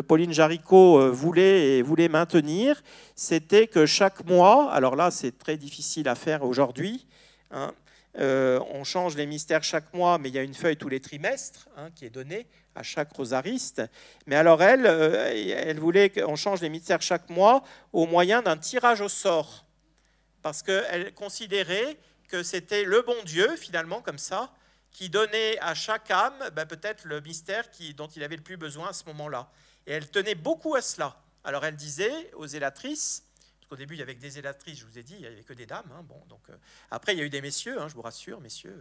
Pauline Jaricot voulait maintenir, c'était que chaque mois, alors là, c'est très difficile à faire aujourd'hui, hein, on change les mystères chaque mois, mais il y a une feuille tous les trimestres hein, qui est donnée à chaque rosariste. Mais alors elle voulait qu'on change les mystères chaque mois au moyen d'un tirage au sort, parce qu'elle considérait que c'était le bon Dieu, finalement, comme ça, qui donnait à chaque âme peut-être le mystère dont il avait le plus besoin à ce moment-là. Et elle tenait beaucoup à cela. Alors elle disait aux zélatrices, au début, il y avait que des zélatrices, je vous ai dit, il n'y avait que des dames. Hein, bon, donc, après, il y a eu des messieurs, hein, je vous rassure, messieurs.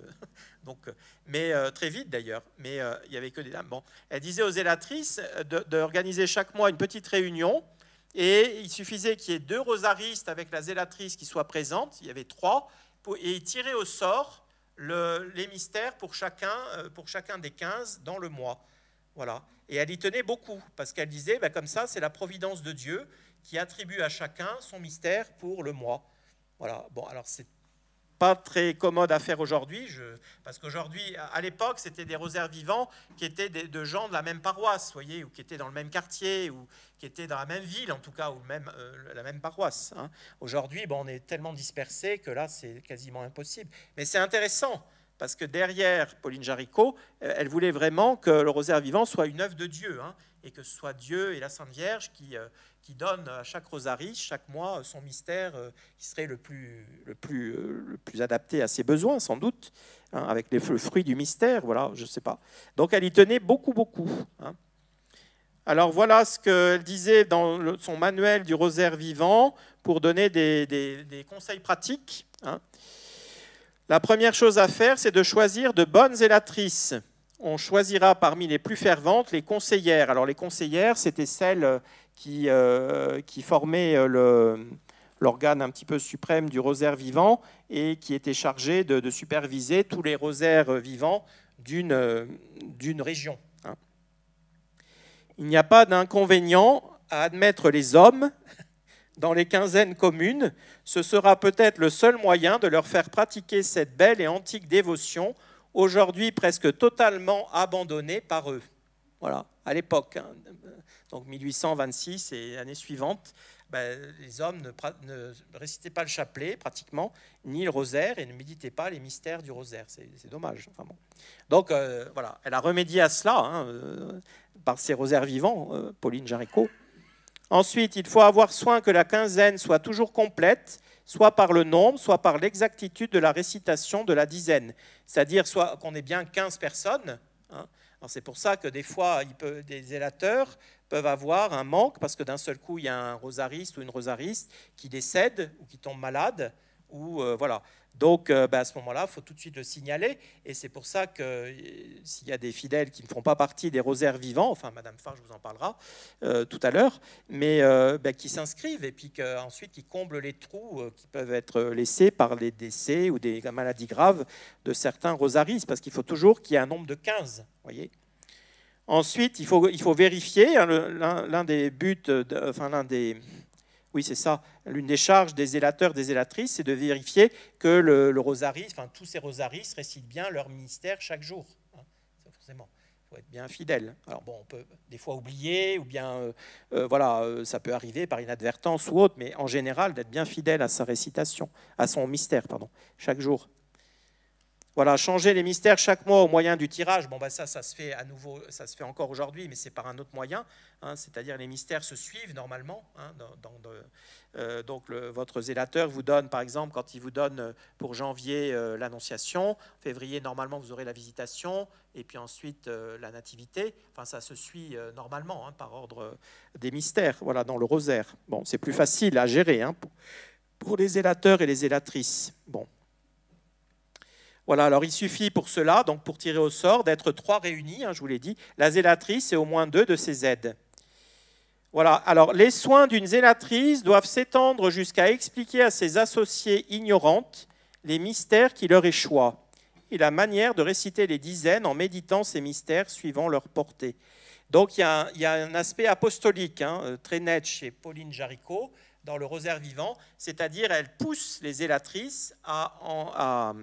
Donc, mais très vite d'ailleurs, mais il n'y avait que des dames. Bon, elle disait aux zélatrices d'organiser chaque mois une petite réunion, et il suffisait qu'il y ait 2 rosaristes avec la zélatrice qui soient présentes, il y avait 3, et tirer au sort les mystères pour chacun des 15 dans le mois. Voilà. Et elle y tenait beaucoup, parce qu'elle disait, comme ça, c'est la providence de Dieu qui attribue à chacun son mystère pour le mois. Voilà. Bon, alors c'est pas très commode à faire aujourd'hui, parce qu'aujourd'hui, à l'époque, c'était des rosaires vivants qui étaient de gens de la même paroisse, voyez, ou qui étaient dans le même quartier, ou qui étaient dans la même ville, en tout cas, ou même, la même paroisse. Hein. Aujourd'hui, bon, on est tellement dispersés que là, c'est quasiment impossible. Mais c'est intéressant, parce que derrière Pauline Jaricot, elle voulait vraiment que le rosaire vivant soit une œuvre de Dieu, hein, et que ce soit Dieu et la Sainte Vierge qui donnent à chaque rosariste, chaque mois, son mystère qui serait le plus adapté à ses besoins, sans doute, hein, avec le fruit du mystère, voilà, je ne sais pas. Donc elle y tenait beaucoup, beaucoup. Hein. Alors voilà ce qu'elle disait dans son manuel du rosaire vivant pour donner des conseils pratiques. Hein. La première chose à faire, c'est de choisir de bonnes zélatrices. On choisira parmi les plus ferventes les conseillères. Alors les conseillères, c'était celles qui formaient l'organe un petit peu suprême du rosaire vivant et qui étaient chargées de superviser tous les rosaires vivants d'une région. Hein. Il n'y a pas d'inconvénient à admettre les hommes dans les quinzaines communes. Ce sera peut-être le seul moyen de leur faire pratiquer cette belle et antique dévotion, aujourd'hui presque totalement abandonnée par eux. Voilà, à l'époque, hein, donc 1826 et l'année suivante, les hommes ne récitaient pas le chapelet pratiquement, ni le rosaire, et ne méditaient pas les mystères du rosaire. C'est dommage. Enfin bon. Donc voilà, elle a remédié à cela hein, par ses rosaires vivants, Pauline Jaricot. Ensuite, il faut avoir soin que la quinzaine soit toujours complète, soit par le nombre, soit par l'exactitude de la récitation de la dizaine. C'est-à-dire soit qu'on ait bien 15 personnes. Hein. C'est pour ça que des fois, des zélateurs peuvent avoir un manque, parce que d'un seul coup, il y a un rosariste ou une rosariste qui décède ou qui tombe malade. Ou, voilà. Donc, à ce moment-là, il faut tout de suite le signaler. Et c'est pour ça que s'il y a des fidèles qui ne font pas partie des rosaires vivants, enfin, Madame Farge vous en parlera tout à l'heure, mais qui s'inscrivent et puis ensuite qui comblent les trous qui peuvent être laissés par les décès ou des maladies graves de certains rosaristes, parce qu'il faut toujours qu'il y ait un nombre de 15, voyez. Ensuite, il faut vérifier, hein, l'un des buts, oui, c'est ça. L'une des charges des zélateurs, des zélatrices, c'est de vérifier que le rosariste, enfin tous ces rosaristes récitent bien leur ministère chaque jour. Hein, forcément, il faut être bien fidèle. Alors bon, on peut des fois oublier, ou bien, ça peut arriver par inadvertance ou autre, mais en général, d'être bien fidèle à sa récitation, à son mystère, pardon, chaque jour. Voilà, changer les mystères chaque mois au moyen du tirage. Bon, ça se fait à nouveau, ça se fait encore aujourd'hui, mais c'est par un autre moyen. Hein, c'est-à-dire les mystères se suivent normalement. Hein, donc votre zélateur vous donne, par exemple, quand il vous donne pour janvier l'Annonciation, février normalement vous aurez la Visitation, et puis ensuite la Nativité. Enfin, ça se suit normalement hein, par ordre des mystères. Voilà, dans le rosaire. Bon, c'est plus facile à gérer hein, pour les zélateurs et les zélatrices. Bon. Voilà, alors il suffit pour cela, donc pour tirer au sort, d'être 3 réunis, hein, je vous l'ai dit, la zélatrice et au moins 2 de ses aides. Voilà, alors les soins d'une zélatrice doivent s'étendre jusqu'à expliquer à ses associées ignorantes les mystères qui leur échoient et la manière de réciter les dizaines en méditant ces mystères suivant leur portée. Donc il y a un aspect apostolique hein, très net chez Pauline Jaricot dans le rosaire vivant, c'est-à-dire elle pousse les zélatrices à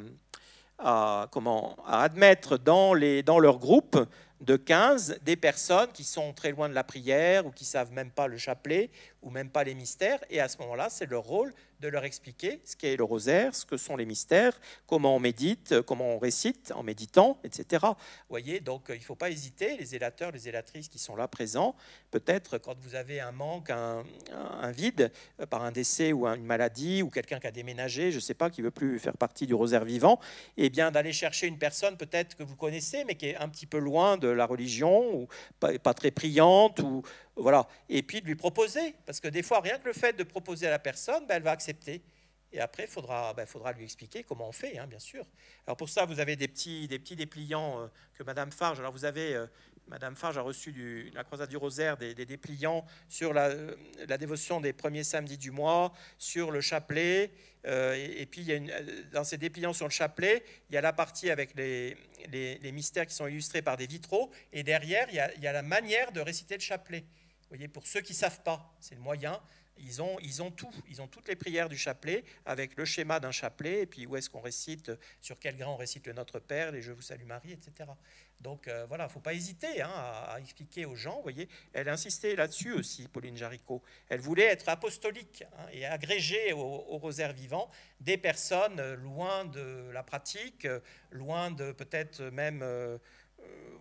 admettre dans leur groupe de 15 des personnes qui sont très loin de la prière ou qui ne savent même pas le chapelet ou même pas les mystères. Et à ce moment-là, c'est leur rôle de leur expliquer ce qu'est le rosaire, ce que sont les mystères, comment on médite, comment on récite en méditant, etc. Vous voyez, donc il ne faut pas hésiter, les zélateurs, les zélatrices qui sont là présents, peut-être quand vous avez un manque, un vide par un décès ou une maladie ou quelqu'un qui a déménagé, je ne sais pas, qui ne veut plus faire partie du rosaire vivant, et bien d'aller chercher une personne peut-être que vous connaissez mais qui est un petit peu loin de la religion ou pas très priante ou voilà, et puis de lui proposer, parce que des fois rien que le fait de proposer à la personne, elle va accepter. Et après, il faudra lui expliquer comment on fait, hein, bien sûr. Alors pour ça, vous avez des petits dépliants que Madame Farge. Alors vous avez, Madame Farge a reçu la Croisade du Rosaire des dépliants sur la dévotion des premiers samedis du mois, sur le chapelet. Et puis, dans ces dépliants sur le chapelet, il y a la partie avec les mystères qui sont illustrés par des vitraux. Et derrière, il y a la manière de réciter le chapelet. Vous voyez, pour ceux qui ne savent pas, c'est le moyen. ils ont tout. Ils ont toutes les prières du chapelet avec le schéma d'un chapelet, et puis où est-ce qu'on récite, sur quel grain on récite le Notre Père, les Je vous salue Marie, etc. Donc voilà, il ne faut pas hésiter à expliquer aux gens. Vous voyez, elle insistait là-dessus aussi, Pauline Jaricot. Elle voulait être apostolique et agréger au rosaire vivant des personnes loin de la pratique, loin de peut-être même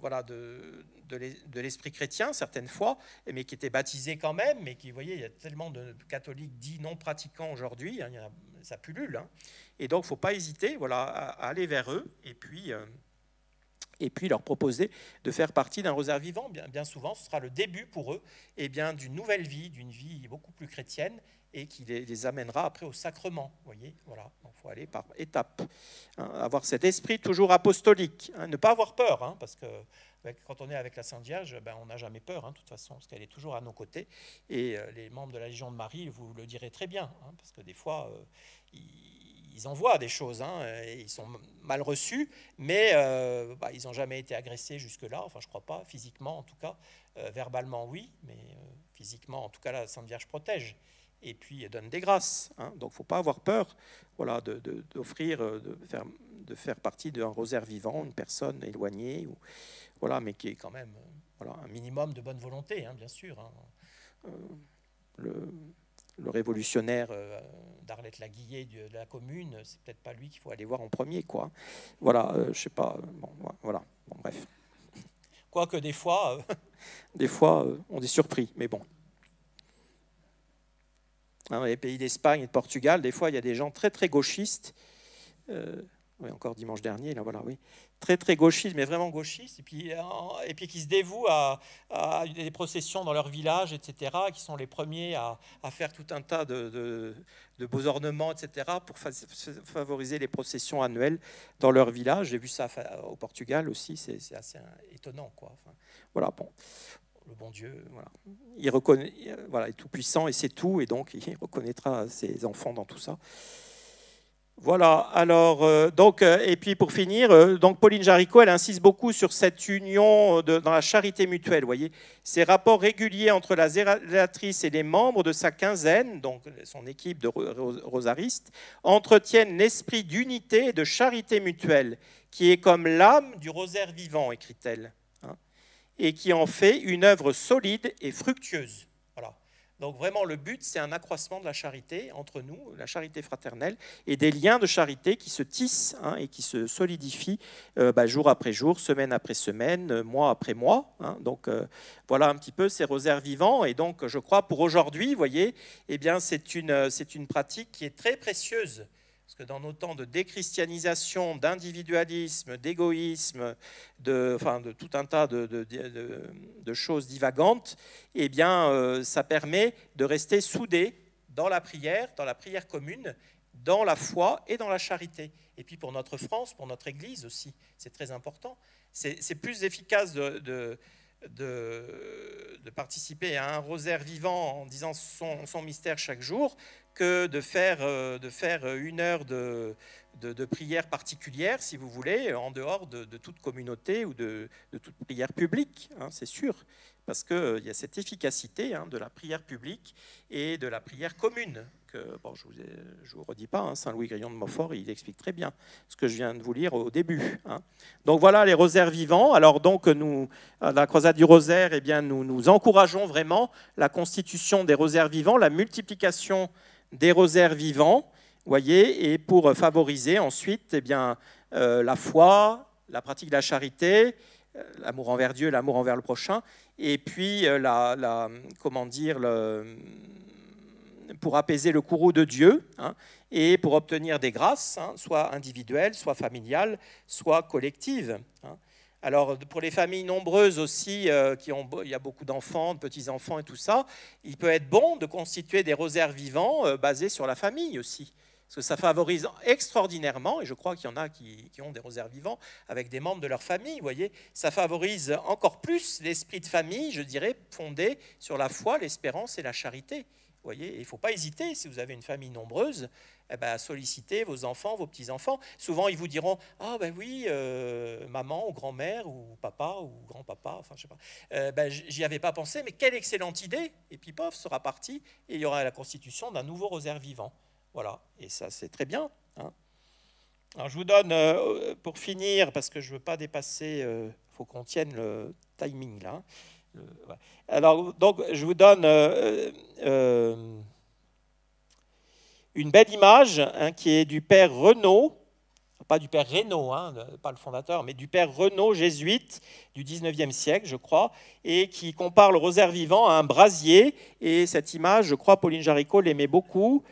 voilà, de l'esprit chrétien, certaines fois, mais qui étaient baptisés quand même, mais qui, vous voyez, il y a tellement de catholiques dits non pratiquants aujourd'hui, hein, ça pullule. Hein. Et donc, il ne faut pas hésiter voilà, à aller vers eux, et puis leur proposer de faire partie d'un rosaire vivant. Bien souvent, ce sera le début pour eux d'une nouvelle vie, d'une vie beaucoup plus chrétienne, et qui les amènera après au sacrement. Vous voyez, voilà. Donc, il faut aller par étapes. Hein, avoir cet esprit toujours apostolique. Hein, ne pas avoir peur, hein, parce que quand on est avec la Sainte Vierge, on n'a jamais peur, hein, de toute façon, parce qu'elle est toujours à nos côtés. Et les membres de la Légion de Marie vous le direz très bien, hein, parce que des fois, ils envoient des choses, hein, et ils sont mal reçus, mais ils n'ont jamais été agressés jusque-là, enfin je ne crois pas, physiquement en tout cas, verbalement oui, mais physiquement en tout cas la Sainte Vierge protège, et puis donne des grâces. Hein, donc il ne faut pas avoir peur voilà, d'offrir, de faire partie d'un rosaire vivant, une personne éloignée, voilà, mais qui est quand même voilà, un minimum de bonne volonté, hein, bien sûr. Hein. Le révolutionnaire d'Arlette Laguillet de la commune, c'est peut-être pas lui qu'il faut aller voir en premier, quoi. Voilà, je sais pas. Bon, voilà. Bon, bref. Quoique des fois, on est surpris, mais bon. Hein, dans les pays d'Espagne et de Portugal, des fois, il y a des gens très très gauchistes. Oui, encore dimanche dernier, là, voilà, oui. Très, très gauchistes, mais vraiment gauchistes, et puis qui se dévouent à des processions dans leur village, etc., qui sont les premiers à faire tout un tas de beaux ornements, etc., pour favoriser les processions annuelles dans leur village. J'ai vu ça au Portugal aussi, c'est assez étonnant, quoi. Enfin, voilà, bon. Le bon Dieu, voilà. Il reconnaît, voilà, est tout puissant et c'est tout, et donc il reconnaîtra ses enfants dans tout ça. Voilà, alors, et puis pour finir, donc Pauline Jaricot, elle insiste beaucoup sur cette union dans la charité mutuelle, vous voyez, ces rapports réguliers entre la zélatrice et les membres de sa quinzaine, donc son équipe de rosaristes, entretiennent l'esprit d'unité et de charité mutuelle, qui est comme l'âme du rosaire vivant, écrit-elle, hein, et qui en fait une œuvre solide et fructueuse. Voilà. Donc vraiment, le but, c'est un accroissement de la charité entre nous, la charité fraternelle, et des liens de charité qui se tissent, hein, et qui se solidifient jour après jour, semaine après semaine, mois après mois. Hein. Donc voilà un petit peu ces rosaires vivants. Et donc je crois pour aujourd'hui, vous voyez, c'est une pratique qui est très précieuse. Parce que dans nos temps de déchristianisation, d'individualisme, d'égoïsme, de tout un tas de choses divagantes, ça permet de rester soudés dans la prière commune, dans la foi et dans la charité. Et puis pour notre France, pour notre Église aussi, c'est très important. C'est plus efficace de participer à un rosaire vivant en disant son mystère chaque jour que de faire une heure de prière particulière, si vous voulez, en dehors de toute communauté ou de toute prière publique, hein, c'est sûr, parce qu'il y a cette efficacité, hein, de la prière publique et de la prière commune. Bon, je ne vous redis pas, hein, Saint Louis Grillon de Montfort, il explique très bien ce que je viens de vous lire au début. Hein. Donc voilà les rosaires vivants. Alors donc nous, à la Croisade du Rosaire, nous encourageons vraiment la constitution des rosaires vivants, la multiplication des rosaires vivants, voyez, et pour favoriser ensuite la foi, la pratique de la charité, l'amour envers Dieu, l'amour envers le prochain, et puis pour apaiser le courroux de Dieu, hein, et pour obtenir des grâces, hein, soit individuelles, soit familiales, soit collectives. Hein. Alors, pour les familles nombreuses aussi, il y a beaucoup d'enfants, de petits-enfants et tout ça, il peut être bon de constituer des rosaires vivants basés sur la famille aussi. Parce que ça favorise extraordinairement, et je crois qu'il y en a qui ont des rosaires vivants avec des membres de leur famille, vous voyez, ça favorise encore plus l'esprit de famille, je dirais, fondé sur la foi, l'espérance et la charité. voyez, il ne faut pas hésiter, si vous avez une famille nombreuse, eh ben, à solliciter vos enfants, vos petits-enfants. Souvent, ils vous diront « Ah ben oui, maman ou grand-mère ou papa ou grand-papa, enfin je sais pas, ben, j'y avais pas pensé, mais quelle excellente idée !» Et puis pof, sera parti et il y aura la constitution d'un nouveau rosaire vivant. Voilà, et ça c'est très bien. Hein. Alors je vous donne, pour finir, parce que je ne veux pas dépasser, il faut qu'on tienne le timing là. Ouais. Alors, donc, je vous donne une belle image hein, qui est du père Renaud, pas du père Reynaud, hein, pas le fondateur, mais du père Renaud, jésuite du 19e siècle, je crois, et qui compare le rosaire vivant à un brasier. Et cette image, je crois, Pauline Jaricot l'aimait beaucoup.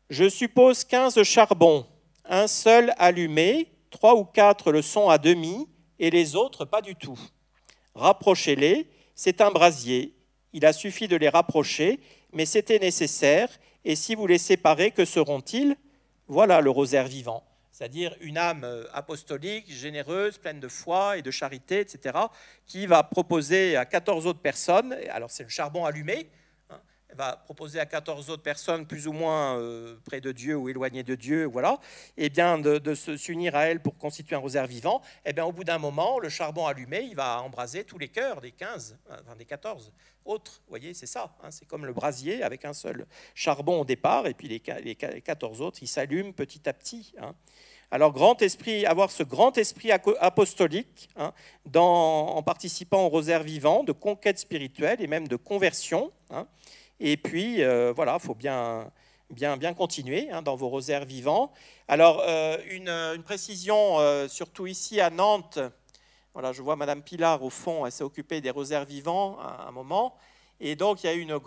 Je suppose 15 charbons, un seul allumé, 3 ou 4 le sont à demi, et les autres pas du tout. Rapprochez-les, c'est un brasier. Il a suffi de les rapprocher, mais c'était nécessaire. Et si vous les séparez, que seront-ils? Voilà le rosaire vivant. C'est-à-dire une âme apostolique, généreuse, pleine de foi et de charité, etc., qui va proposer à 14 autres personnes, alors c'est le charbon allumé, hein, elle va proposer à 14 autres personnes plus ou moins près de Dieu ou éloignées de Dieu, voilà, et bien de s'unir à elle pour constituer un rosaire vivant. Et bien au bout d'un moment, le charbon allumé, il va embraser tous les cœurs des 15, enfin des 14 autres. Vous voyez, c'est ça, hein, c'est comme le brasier avec un seul charbon au départ, et puis les 14 autres, ils s'allument petit à petit. Hein. Alors, avoir ce grand esprit apostolique hein, en participant au rosaire vivant, de conquête spirituelle et même de conversion. Hein. Et puis, voilà, il faut bien continuer hein, dans vos rosaires vivants. Alors, une précision, surtout ici à Nantes, voilà, je vois Madame Pilar au fond, elle s'est occupée des rosaires vivants à un moment. Et donc, il y a eu un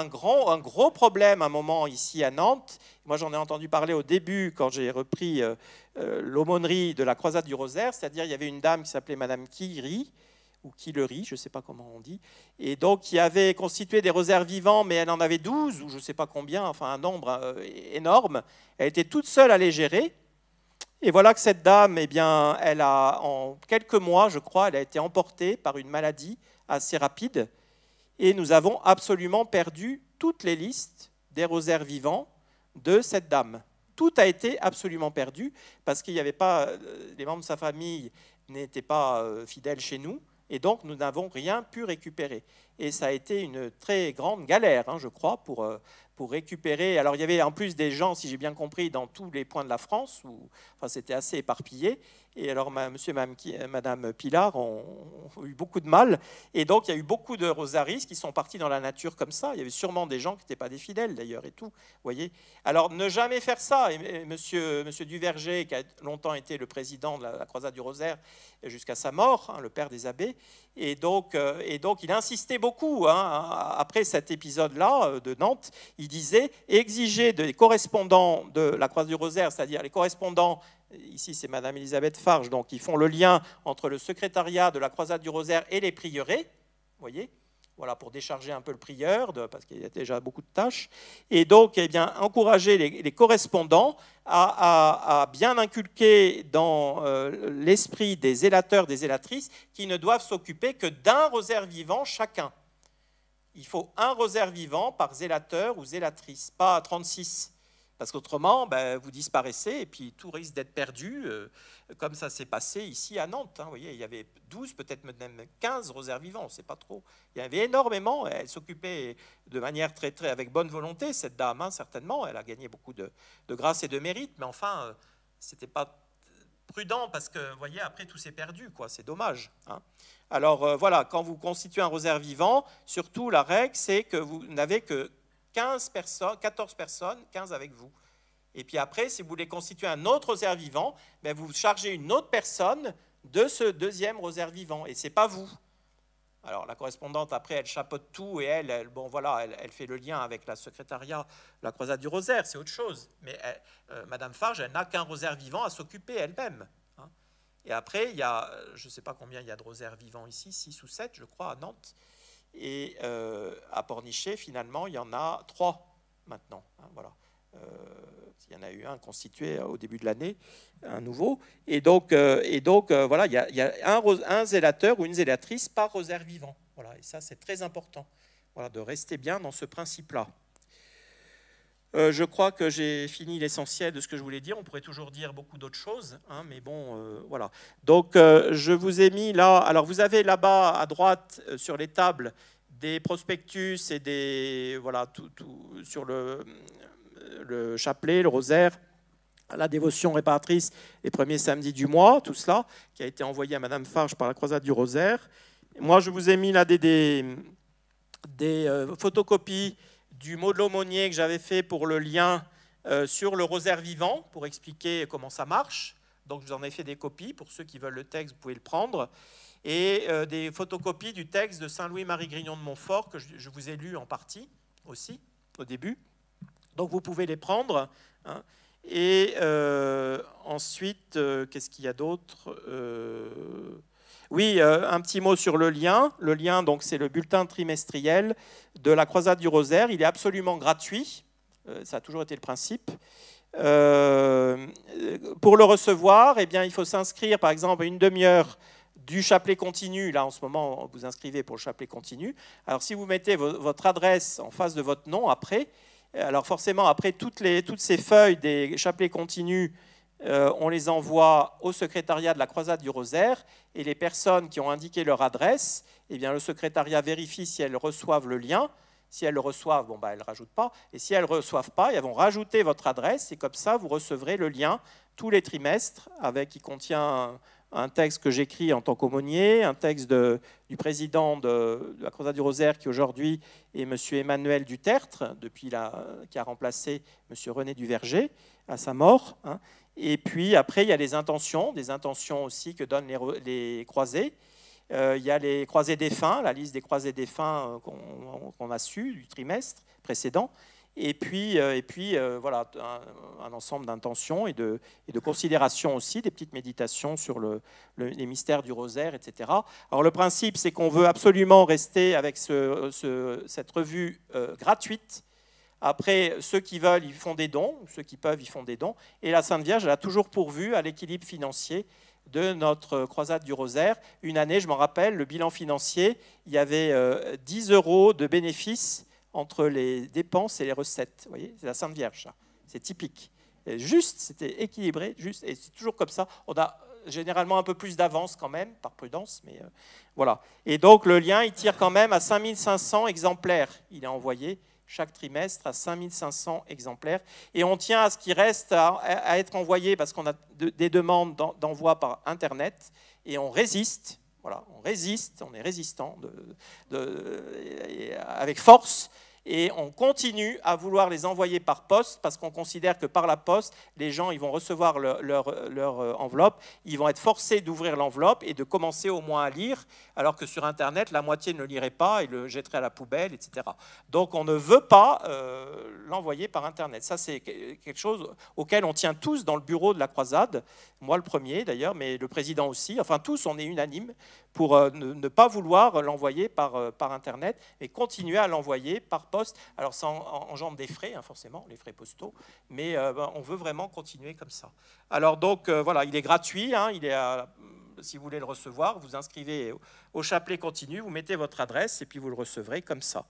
gros problème à un moment ici à Nantes. Moi, j'en ai entendu parler au début quand j'ai repris l'aumônerie de la croisade du rosaire. C'est-à-dire, il y avait une dame qui s'appelait Madame Quillery, ou Quillery, je ne sais pas comment on dit, et donc qui avait constitué des rosaires vivants, mais elle en avait 12, ou je ne sais pas combien, enfin un nombre énorme. Elle était toute seule à les gérer. Et voilà que cette dame, eh bien, elle a, en quelques mois, je crois, elle a été emportée par une maladie assez rapide. Et nous avons absolument perdu toutes les listes des rosaires vivants de cette dame. Tout a été absolument perdu parce qu'il n'y avait pas, les membres de sa famille n'étaient pas fidèles chez nous, et donc nous n'avons rien pu récupérer. Et ça a été une très grande galère, hein, je crois, pour récupérer. Alors il y avait en plus des gens, si j'ai bien compris, dans tous les points de la France, où enfin, c'était assez éparpillé. Et alors monsieur et madame Pilar ont eu beaucoup de mal. Et donc il y a eu beaucoup de rosaristes qui sont partis dans la nature comme ça. Il y avait sûrement des gens qui n'étaient pas des fidèles d'ailleurs et tout. Voyez. Alors ne jamais faire ça. Et monsieur Duverger, qui a longtemps été le président de la croisade du rosaire jusqu'à sa mort, hein, le père des abbés, et donc il insistait beaucoup. Hein, après cet épisode-là de Nantes, il disait exiger des correspondants de la croisade du rosaire, c'est-à-dire les correspondants. Ici, c'est Madame Elisabeth Farge, donc ils font le lien entre le secrétariat de la croisade du rosaire et les prieurés, voyez, voilà, pour décharger un peu le prieur, parce qu'il y a déjà beaucoup de tâches. Et donc, eh bien, encourager les correspondants à bien inculquer dans l'esprit des zélateurs, des zélatrices, qui ne doivent s'occuper que d'un rosaire vivant chacun. Il faut un rosaire vivant par zélateur ou zélatrice, pas 36. Parce qu'autrement, ben, vous disparaissez et puis tout risque d'être perdu, comme ça s'est passé ici à Nantes. Hein, vous voyez, il y avait 12, peut-être même 15 rosaires vivants, on ne sait pas trop. Il y avait énormément, elle s'occupait de manière très, très, avec bonne volonté, cette dame, hein, certainement. Elle a gagné beaucoup de grâce et de mérite, mais enfin, ce n'était pas prudent parce que, vous voyez, après tout s'est perdu, quoi. C'est dommage. Hein. Alors voilà, quand vous constituez un rosaire vivant, surtout la règle, c'est que vous n'avez que 14 personnes, 15 avec vous. Et puis après, si vous voulez constituer un autre rosaire vivant, ben vous chargez une autre personne de ce deuxième rosaire vivant. Et ce n'est pas vous. Alors la correspondante, après, elle chapeaute tout et elle fait le lien avec la secrétariat, la croisade du rosaire, c'est autre chose. Mais Madame Farge, elle n'a qu'un rosaire vivant à s'occuper elle-même. Hein. Et après, il y a, je ne sais pas combien il y a de rosaires vivants ici, 6 ou 7, je crois, à Nantes. Et à Pornichet, finalement, il y en a 3 maintenant. Hein, voilà. Il y en a eu un constitué au début de l'année, un nouveau. Et donc voilà, il y a un zélateur ou une zélatrice par rosaire vivant. Voilà, et ça, c'est très important, voilà, de rester bien dans ce principe-là. Je crois que j'ai fini l'essentiel de ce que je voulais dire. On pourrait toujours dire beaucoup d'autres choses, hein, mais bon, voilà. Donc, je vous ai mis là... Alors, vous avez là-bas, à droite, sur les tables, des prospectus et des... Voilà, tout sur le chapelet, le rosaire, la dévotion réparatrice les premiers samedis du mois, tout cela, qui a été envoyé à Madame Farge par la Croisade du Rosaire. Moi, je vous ai mis là des photocopies du mot de l'aumônier que j'avais fait pour le lien sur le rosaire vivant, pour expliquer comment ça marche. Donc, je vous en ai fait des copies. Pour ceux qui veulent le texte, vous pouvez le prendre. Et des photocopies du texte de Saint-Louis-Marie Grignon de Montfort, que je vous ai lu en partie aussi, au début. Donc, vous pouvez les prendre, hein. Et ensuite, qu'est-ce qu'il y a d'autre? Oui, un petit mot sur le lien. Le lien, donc, c'est le bulletin trimestriel de la Croisade du Rosaire. Il est absolument gratuit. Ça a toujours été le principe. Pour le recevoir, eh bien, il faut s'inscrire, par exemple, à une demi-heure du chapelet continu. Là, en ce moment, vous inscrivez pour le chapelet continu. Alors, si vous mettez votre adresse en face de votre nom, après... Alors forcément, après toutes ces feuilles des chapelets continus, on les envoie au secrétariat de la Croisade du Rosaire, et les personnes qui ont indiqué leur adresse, eh bien, le secrétariat vérifie si elles reçoivent le lien. Si elles le reçoivent, bon, bah, elles ne rajoutent pas. Et si elles ne reçoivent pas, elles vont rajouter votre adresse, et comme ça, vous recevrez le lien tous les trimestres, qui contient un texte que j'écris en tant qu'aumônier, un texte du président de la Croisade du Rosaire, qui aujourd'hui est M. Emmanuel Dutertre, qui a remplacé M. René Duverger à sa mort, hein. Et puis après, il y a des intentions aussi que donnent les croisés. Il y a les croisés défunts, la liste des croisés défunts qu'on a su du trimestre précédent. Et puis voilà, un ensemble d'intentions et de considérations aussi, des petites méditations sur les mystères du rosaire, etc. Alors le principe, c'est qu'on veut absolument rester avec cette revue gratuite. Après, ceux qui veulent, ils font des dons, ceux qui peuvent, ils font des dons. Et la Sainte Vierge, elle a toujours pourvu à l'équilibre financier de notre croisade du rosaire. Une année, je m'en rappelle, le bilan financier, il y avait 10 € de bénéfices entre les dépenses et les recettes. Vous voyez, c'est la Sainte Vierge, ça. C'est typique. Et juste, c'était équilibré, juste, et c'est toujours comme ça. On a généralement un peu plus d'avance quand même, par prudence, mais voilà. Et donc, le lien, il tire quand même à 5500 exemplaires. Il est envoyé chaque trimestre à 5500 exemplaires. Et on tient à ce qu'il reste à être envoyé, parce qu'on a des demandes d'envoi par Internet, et on résiste. Voilà, on résiste, on est résistant avec force, et on continue à vouloir les envoyer par poste, parce qu'on considère que par la poste, les gens ils vont recevoir leur enveloppe, ils vont être forcés d'ouvrir l'enveloppe et de commencer au moins à lire, alors que sur Internet, la moitié ne lirait pas et le jetterait à la poubelle, etc. Donc on ne veut pas l'envoyer par Internet. Ça, c'est quelque chose auquel on tient tous dans le bureau de la Croisade, moi le premier d'ailleurs, mais le président aussi, enfin tous, on est unanime pour ne pas vouloir l'envoyer par Internet, et continuer à l'envoyer par poste. Alors ça engendre des frais, hein, forcément, les frais postaux, mais on veut vraiment continuer comme ça. Alors donc, voilà, il est gratuit, hein, si vous voulez le recevoir, vous inscrivez au chapelet continu, vous mettez votre adresse, et puis vous le recevrez comme ça.